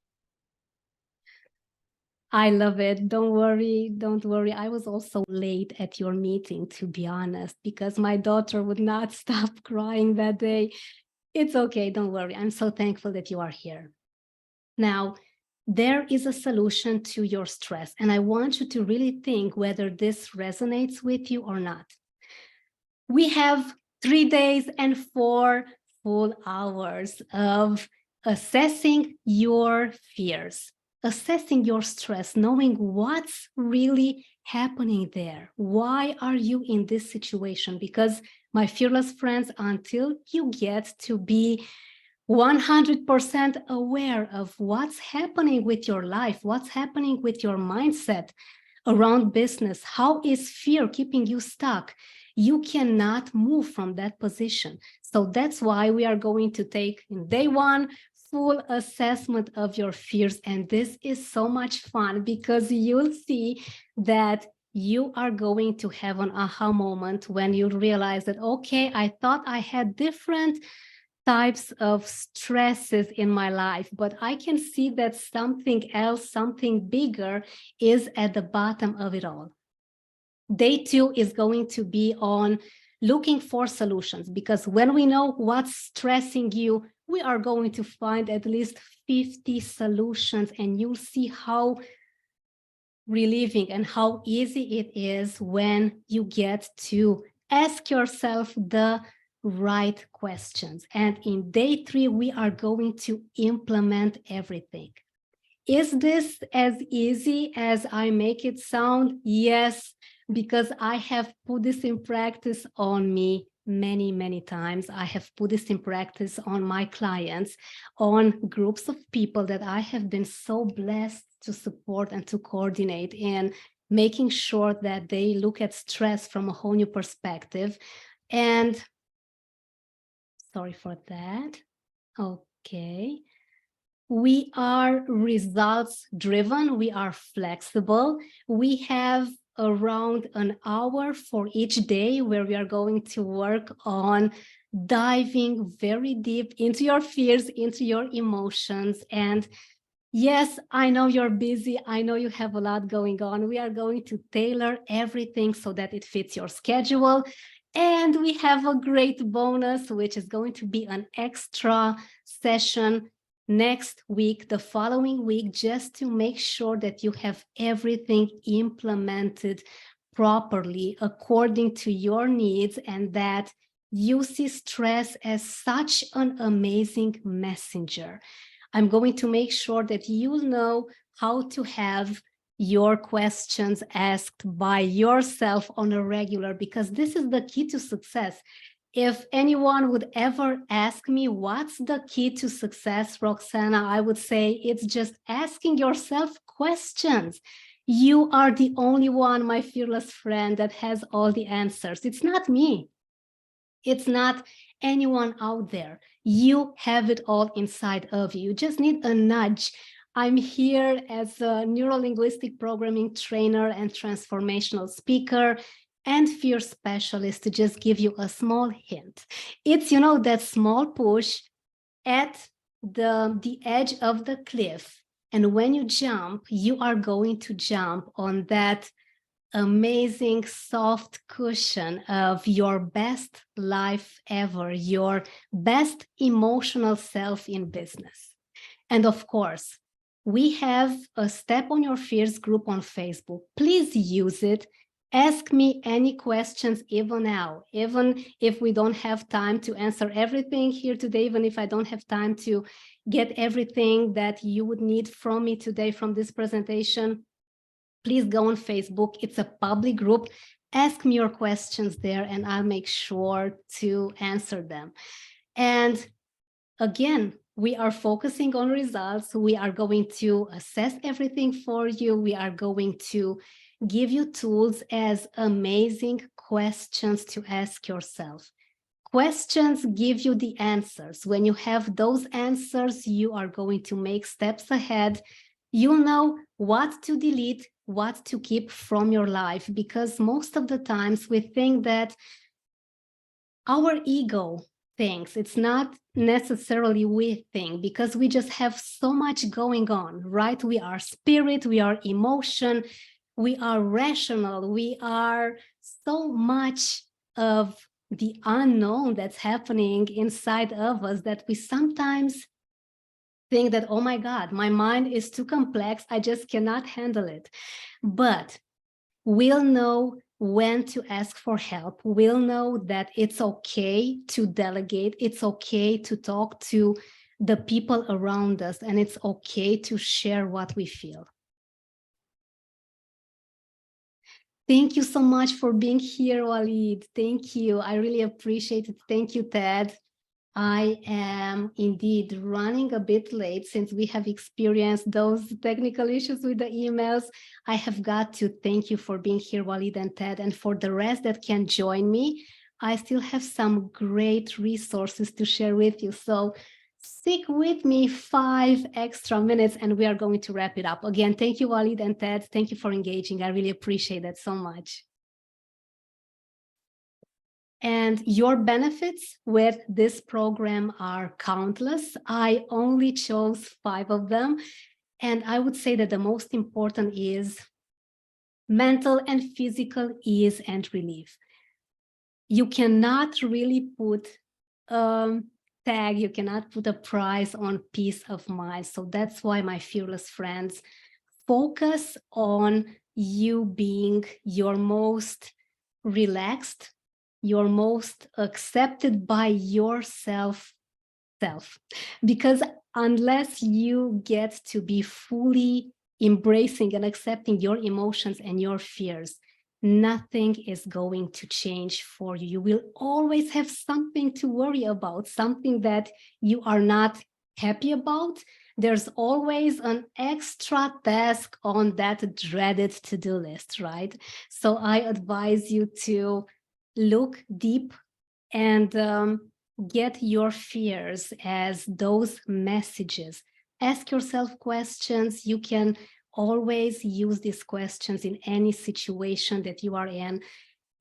I love it. Don't worry. Don't worry. I was also late at your meeting, to be honest, because my daughter would not stop crying that day. It's okay. Don't worry. I'm so thankful that you are here. Now, there is a solution to your stress, and I want you to really think whether this resonates with you or not. We have 3 days and 4 full hours of assessing your fears, assessing your stress, knowing what's really happening there. Why are you in this situation? Because, my fearless friends, until you get to be 100% aware of what's happening with your life, what's happening with your mindset around business, how is fear keeping you stuck, you cannot move from that position. So that's why we are going to take in day 1 full assessment of your fears. And this is so much fun, because you'll see that you are going to have an aha moment when you realize that, okay, I thought I had different types of stresses in my life, but I can see that something else, something bigger is at the bottom of it all. Day 2 is going to be on looking for solutions, because when we know what's stressing you, we are going to find at least 50 solutions, and you'll see how relieving and how easy it is when you get to ask yourself the right questions. And in day 3, we are going to implement everything. Is this as easy as I make it sound? Yes, because I have put this in practice on me many, many times. I have put this in practice on my clients, on groups of people that I have been so blessed to support and to coordinate in making sure that they look at stress from a whole new perspective. And sorry for that. Okay. We are results driven. We are flexible. We have around an hour for each day where we are going to work on diving very deep into your fears, into your emotions. And yes, I know you're busy. I know you have a lot going on. We are going to tailor everything so that it fits your schedule. And we have a great bonus, which is going to be an extra session next week, the following week, just to make sure that you have everything implemented properly according to your needs, and that you see stress as such an amazing messenger. I'm going to make sure that you'll know how to have your questions asked by yourself on a regular, because this is the key to success. If anyone would ever ask me, what's the key to success, Roxana, I would say it's just asking yourself questions. You are the only one, my fearless friend, that has all the answers. It's not me. It's not anyone out there. You have it all inside of you. You just need a nudge. I'm here as a neuro-linguistic programming trainer and transformational speaker and fear specialist to just give you a small hint. It's, that small push at the edge of the cliff. And when you jump, you are going to jump on that amazing soft cushion of your best life ever, your best emotional self in business. And of course, we have a Step on Your Fears group on Facebook. Please use it. Ask me any questions even now, even if we don't have time to answer everything here today, even if I don't have time to get everything that you would need from me today from this presentation. Please go on Facebook. It's a public group. Ask me your questions there and I'll make sure to answer them. And again, we are focusing on results. We are going to assess everything for you. We are going to give you tools as amazing questions to ask yourself. Questions give you the answers. When you have those answers, you are going to make steps ahead. You'll know what to delete, what to keep from your life, because most of the times we think that our ego thinks, it's not necessarily we think, because we just have so much going on, right? We are spirit, we are emotion, we are rational, we are so much of the unknown that's happening inside of us that we sometimes think that, oh my God, my mind is too complex, I just cannot handle it. But we'll know when to ask for help. We'll know that it's okay to delegate. It's okay to talk to the people around us, and it's okay to share what we feel. Thank you so much for being here, Walid. Thank you. I really appreciate it. Thank you, Ted. I am indeed running a bit late since we have experienced those technical issues with the emails. I have got to thank you for being here, Walid and Ted, and for the rest that can join me. I still have some great resources to share with you. So stick with me 5 extra minutes and we are going to wrap it up. Again, thank you, Walid and Ted. Thank you for engaging. I really appreciate that so much. And your benefits with this program are countless. I only chose 5 of them. And I would say that the most important is mental and physical ease and relief. You cannot really put a tag, you cannot put a price on peace of mind. So that's why, my fearless friends, focus on you being your most relaxed, your most accepted by yourself self. Because unless you get to be fully embracing and accepting your emotions and your fears, nothing is going to change for you. You will always have something to worry about, something that you are not happy about. There's always an extra task on that dreaded to-do list, right? So I advise you to look deep and get your fears as those messages. Ask yourself questions. You can always use these questions in any situation that you are in,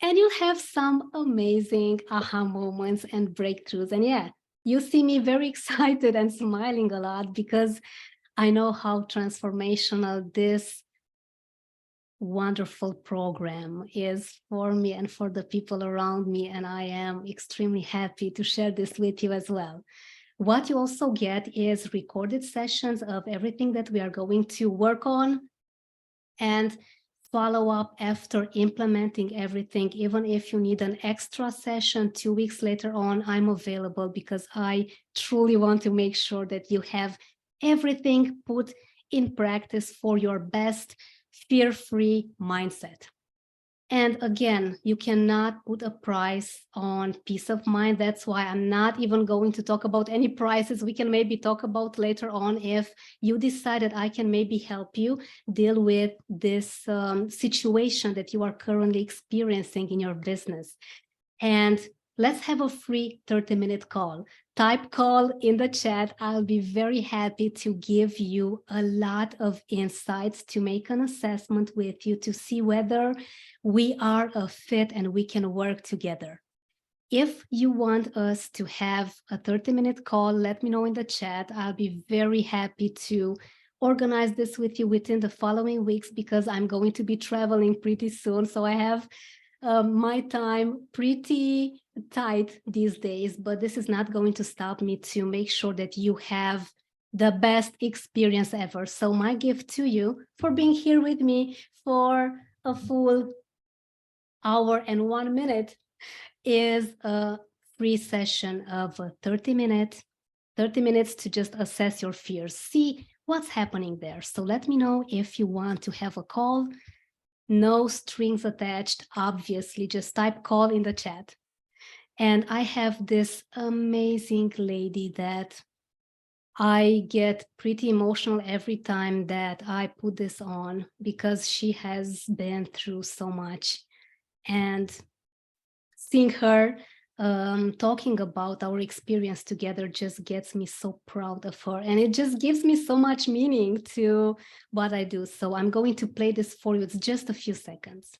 and you'll have some amazing aha moments and breakthroughs. And yeah, you see me very excited and smiling a lot because I know how transformational this wonderful program is for me and for the people around me. And I am extremely happy to share this with you as well. What you also get is recorded sessions of everything that we are going to work on and follow up after implementing everything. Even if you need an extra session 2 weeks later on, I'm available because I truly want to make sure that you have everything put in practice for your best fear-free mindset. And again, you cannot put a price on peace of mind. That's why I'm not even going to talk about any prices. We can maybe talk about later on if you decided I can maybe help you deal with this situation that you are currently experiencing in your business. And let's have a free 30-minute call. Type call in the chat. I'll be very happy to give you a lot of insights, to make an assessment with you, to see whether we are a fit and we can work together. If you want us to have a 30-minute call, let me know in the chat. I'll be very happy to organize this with you within the following weeks because I'm going to be traveling pretty soon. So I have my time pretty tight these days, but this is not going to stop me to make sure that you have the best experience ever. So my gift to you for being here with me for a full hour and 1 minute is a free session of 30 minutes to just assess your fears, see what's happening there. So let me know if you want to have a call. No strings attached, obviously, just type call in the chat. And I have this amazing lady that I get pretty emotional every time that I put this on because she has been through so much. And seeing her talking about our experience together just gets me so proud of her, and it just gives me so much meaning to what I do. So I'm going to play this for you. It's just a few seconds.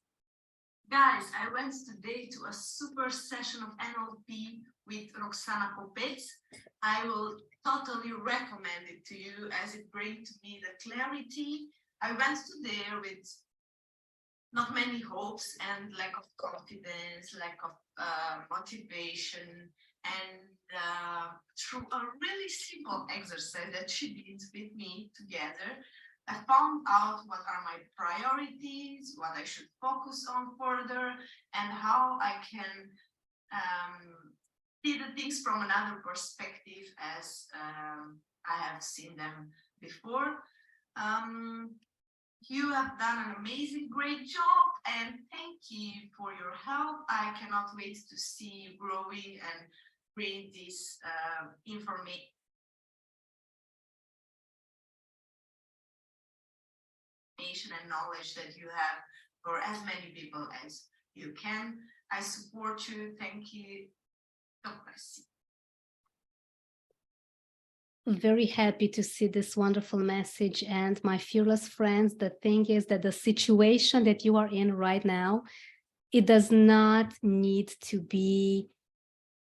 Guys, I went today to a super session of NLP with Roxana Popet. I will totally recommend it to you as it brings to me the clarity. I went to there with not many hopes and lack of confidence, lack of motivation, and through a really simple exercise that she did with me together, I found out what are my priorities, what I should focus on further, and how I can see the things from another perspective as I have seen them before. You have done an amazing, great job, and thank you for your help. I cannot wait to see you growing and bring this information and knowledge that you have for as many people as you can. I support you. Thank you. God bless you. Very happy to see this wonderful message. And my fearless friends, the thing is that the situation that you are in right now, it does not need to be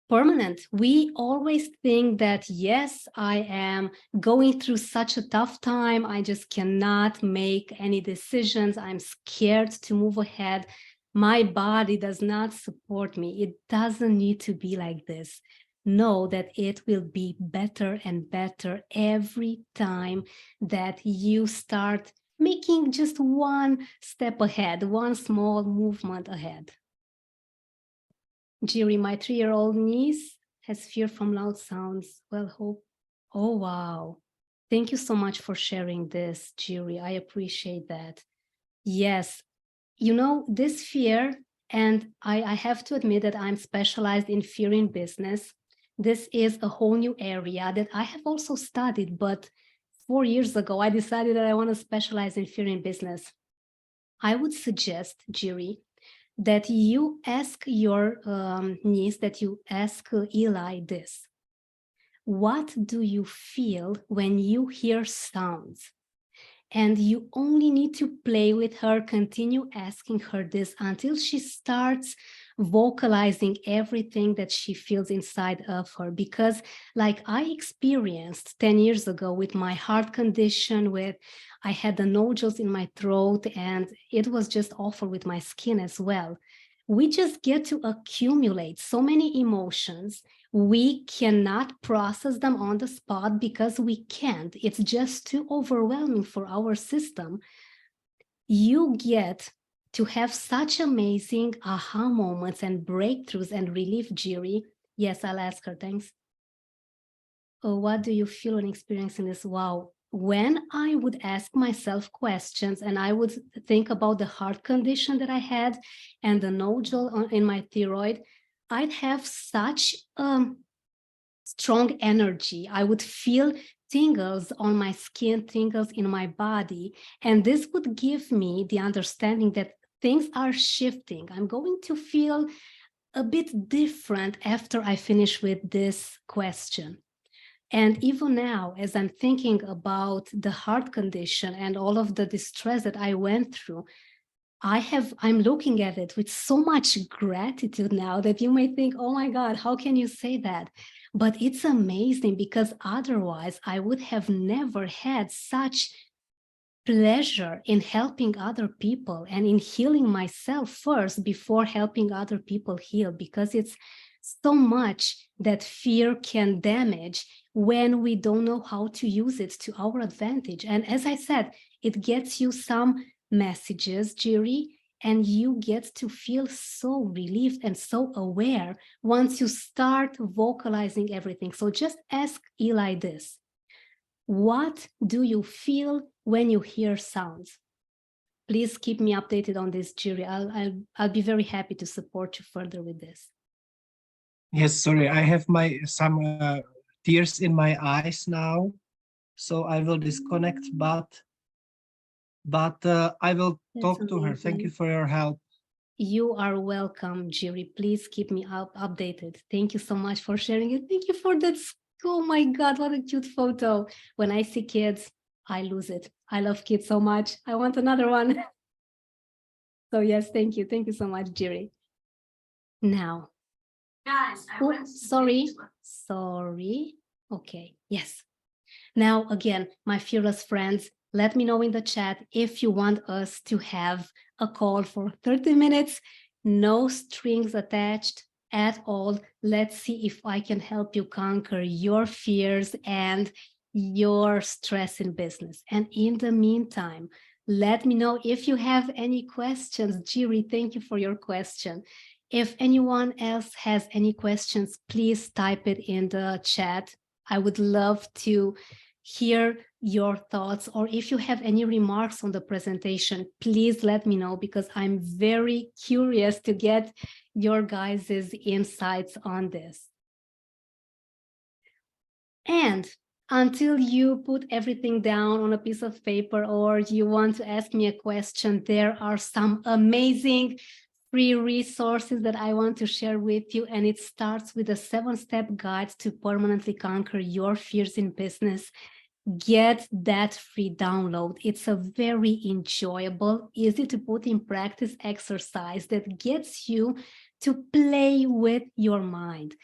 permanent. We always think that, yes, I am going through such a tough time. I just cannot make any decisions. I'm scared to move ahead. My body does not support me. It doesn't need to be like this. Know that it will be better and better every time that you start making just one step ahead, one small movement ahead. Jiri, my 3-year-old niece has fear from loud sounds. Well, hope. Oh, wow. Thank you so much for sharing this, Jiri. I appreciate that. Yes, you know, this fear, and I have to admit that I'm specialized in fear in business. This is a whole new area that I have also studied, but 4 years ago, I decided that I want to specialize in fear in business. I would suggest, Jiri, that you ask your niece, that you ask Eli this. What do you feel when you hear sounds? And you only need to play with her, continue asking her this until she starts vocalizing everything that she feels inside of her. Because like I experienced 10 years ago with my heart condition, I had the nodules in my throat and it was just awful with my skin as well. We just get to accumulate so many emotions. We cannot process them on the spot because we can't. It's just too overwhelming for our system. You get to have such amazing aha moments and breakthroughs and relief, Jiri. Yes, I'll ask her, thanks. Oh, what do you feel when experiencing this? Wow. When I would ask myself questions and I would think about the heart condition that I had and the nodule in my thyroid, I'd have such strong energy. I would feel tingles on my skin, tingles in my body. And this would give me the understanding that things are shifting. I'm going to feel a bit different after I finish with this question. And even now, as I'm thinking about the heart condition and all of the distress that I went through, I'm looking at it with so much gratitude now that you may think, oh my God, how can you say that? But it's amazing because otherwise I would have never had such pleasure in helping other people and in healing myself first before helping other people heal, because it's so much that fear can damage when we don't know how to use it to our advantage. And as I said, it gets you some messages, Jiri, and you get to feel so relieved and so aware once you start vocalizing everything. So just ask Eli this. What do you feel when you hear sounds? Please keep me updated on this, Jiri. I'll be very happy to support you further with this. Yes, sorry, I have some tears in my eyes now, so I will disconnect, but I will talk to her. Thank you for your help. You are welcome, Jiri. Please keep me updated. Thank you so much for sharing it. Thank you for that. Oh my God, what a cute photo. When I see kids, I lose it. I love kids so much. I want another one. So yes, thank you. Thank you so much, Jiri. Now, Guys, sorry. Okay, yes. Now, again, my fearless friends, let me know in the chat if you want us to have a call for 30 minutes, no strings attached at all. Let's see if I can help you conquer your fears and your stress in business. And in the meantime, let me know if you have any questions. Jiri, thank you for your question. If anyone else has any questions, please type it in the chat. I would love to hear your thoughts, or if you have any remarks on the presentation, please let me know, because I'm very curious to get your guys' insights on this. And until you put everything down on a piece of paper or you want to ask me a question, there are some amazing free resources that I want to share with you. And it starts with a 7-step guide to permanently conquer your fears in business. Get that free download. It's a very enjoyable, easy to put in practice exercise that gets you to play with your mind.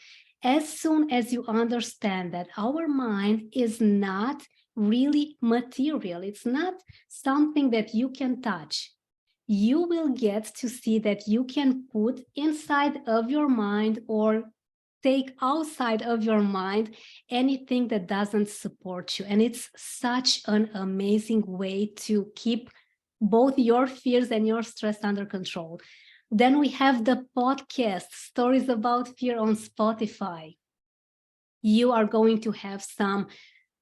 As soon as you understand that our mind is not really material, it's not something that you can touch, you will get to see that you can put inside of your mind or take outside of your mind anything that doesn't support you. And it's such an amazing way to keep both your fears and your stress under control. Then we have the podcast, Stories About Fear on Spotify. You are going to have some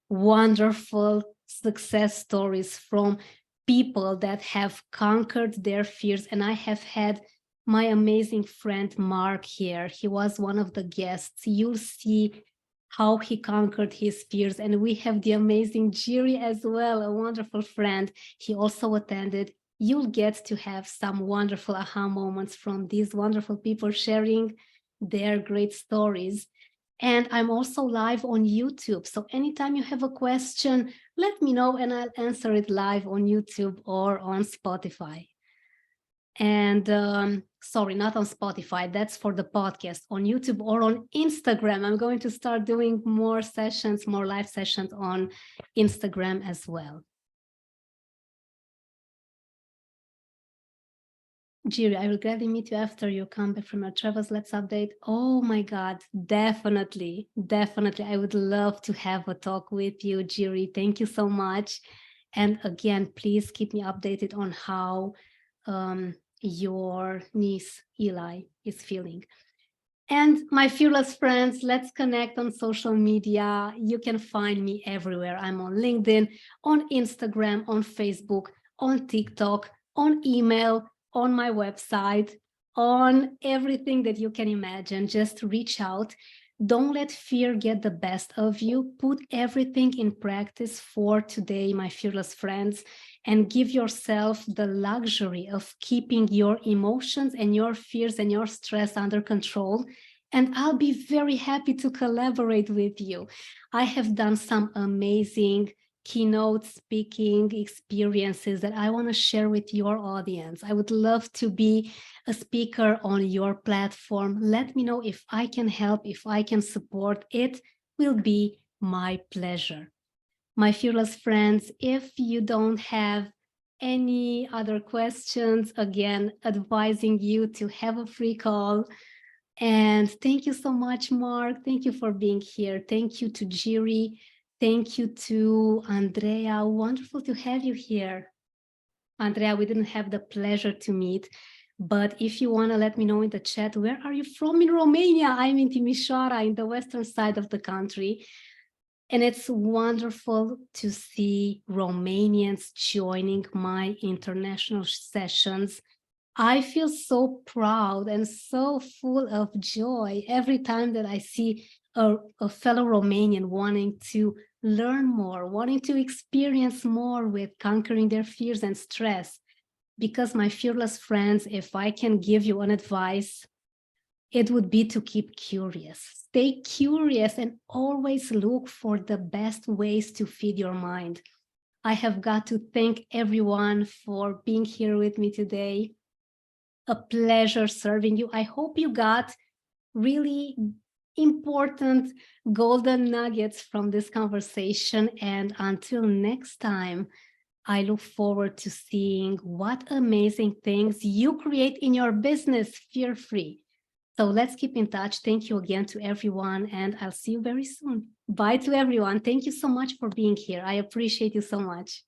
wonderful success stories from people that have conquered their fears. And I have had my amazing friend Mark here. He was one of the guests. You'll see how he conquered his fears. And we have the amazing Jiri as well, a wonderful friend. He also attended. you'll get to have some wonderful aha moments from these wonderful people sharing their great stories. And I'm also live on YouTube. So anytime you have a question, let me know and I'll answer it live on YouTube or on Spotify. And sorry, not on Spotify, that's for the podcast. On YouTube or on Instagram, I'm going to start doing more sessions, more live sessions on Instagram as well. Jiri, I will gladly meet you after you come back from your travels. Let's update. Oh my God, definitely. I would love to have a talk with you, Jiri. Thank you so much. And again, please keep me updated on how your niece Eli is feeling. And my fearless friends, let's connect on social media. You can find me everywhere. I'm on LinkedIn, on Instagram, on Facebook, on TikTok, on email, on my website, on everything that you can imagine. Just reach out. Don't let fear get the best of you. Put everything in practice for today, my fearless friends, and give yourself the luxury of keeping your emotions and your fears and your stress under control. And I'll be very happy to collaborate with you. I have done some amazing keynote speaking experiences that I want to share with your audience. I would love to be a speaker on your platform. Let me know if I can help, if I can support. It will be my pleasure. My fearless friends, if you don't have any other questions, again, advising you to have a free call. And thank you so much, Mark. Thank you for being here. Thank you to Jiri. Thank you to Andrea. Wonderful to have you here. Andrea, we didn't have the pleasure to meet, but if you want to let me know in the chat, where are you from in Romania? I'm in Timișoara, in the western side of the country. And it's wonderful to see Romanians joining my international sessions. I feel so proud and so full of joy every time that I see a fellow Romanian wanting to learn more, wanting to experience more with conquering their fears and stress. Because my fearless friends, if I can give you an advice, it would be to keep curious. Stay curious and always look for the best ways to feed your mind. I have got to thank everyone for being here with me today. A pleasure serving you. I hope you got really important golden nuggets from this conversation. And until next time, I look forward to seeing what amazing things you create in your business fear-free. So let's keep in touch. Thank you again to everyone, and I'll see you very soon. Bye to everyone. Thank you so much for being here. I appreciate you so much.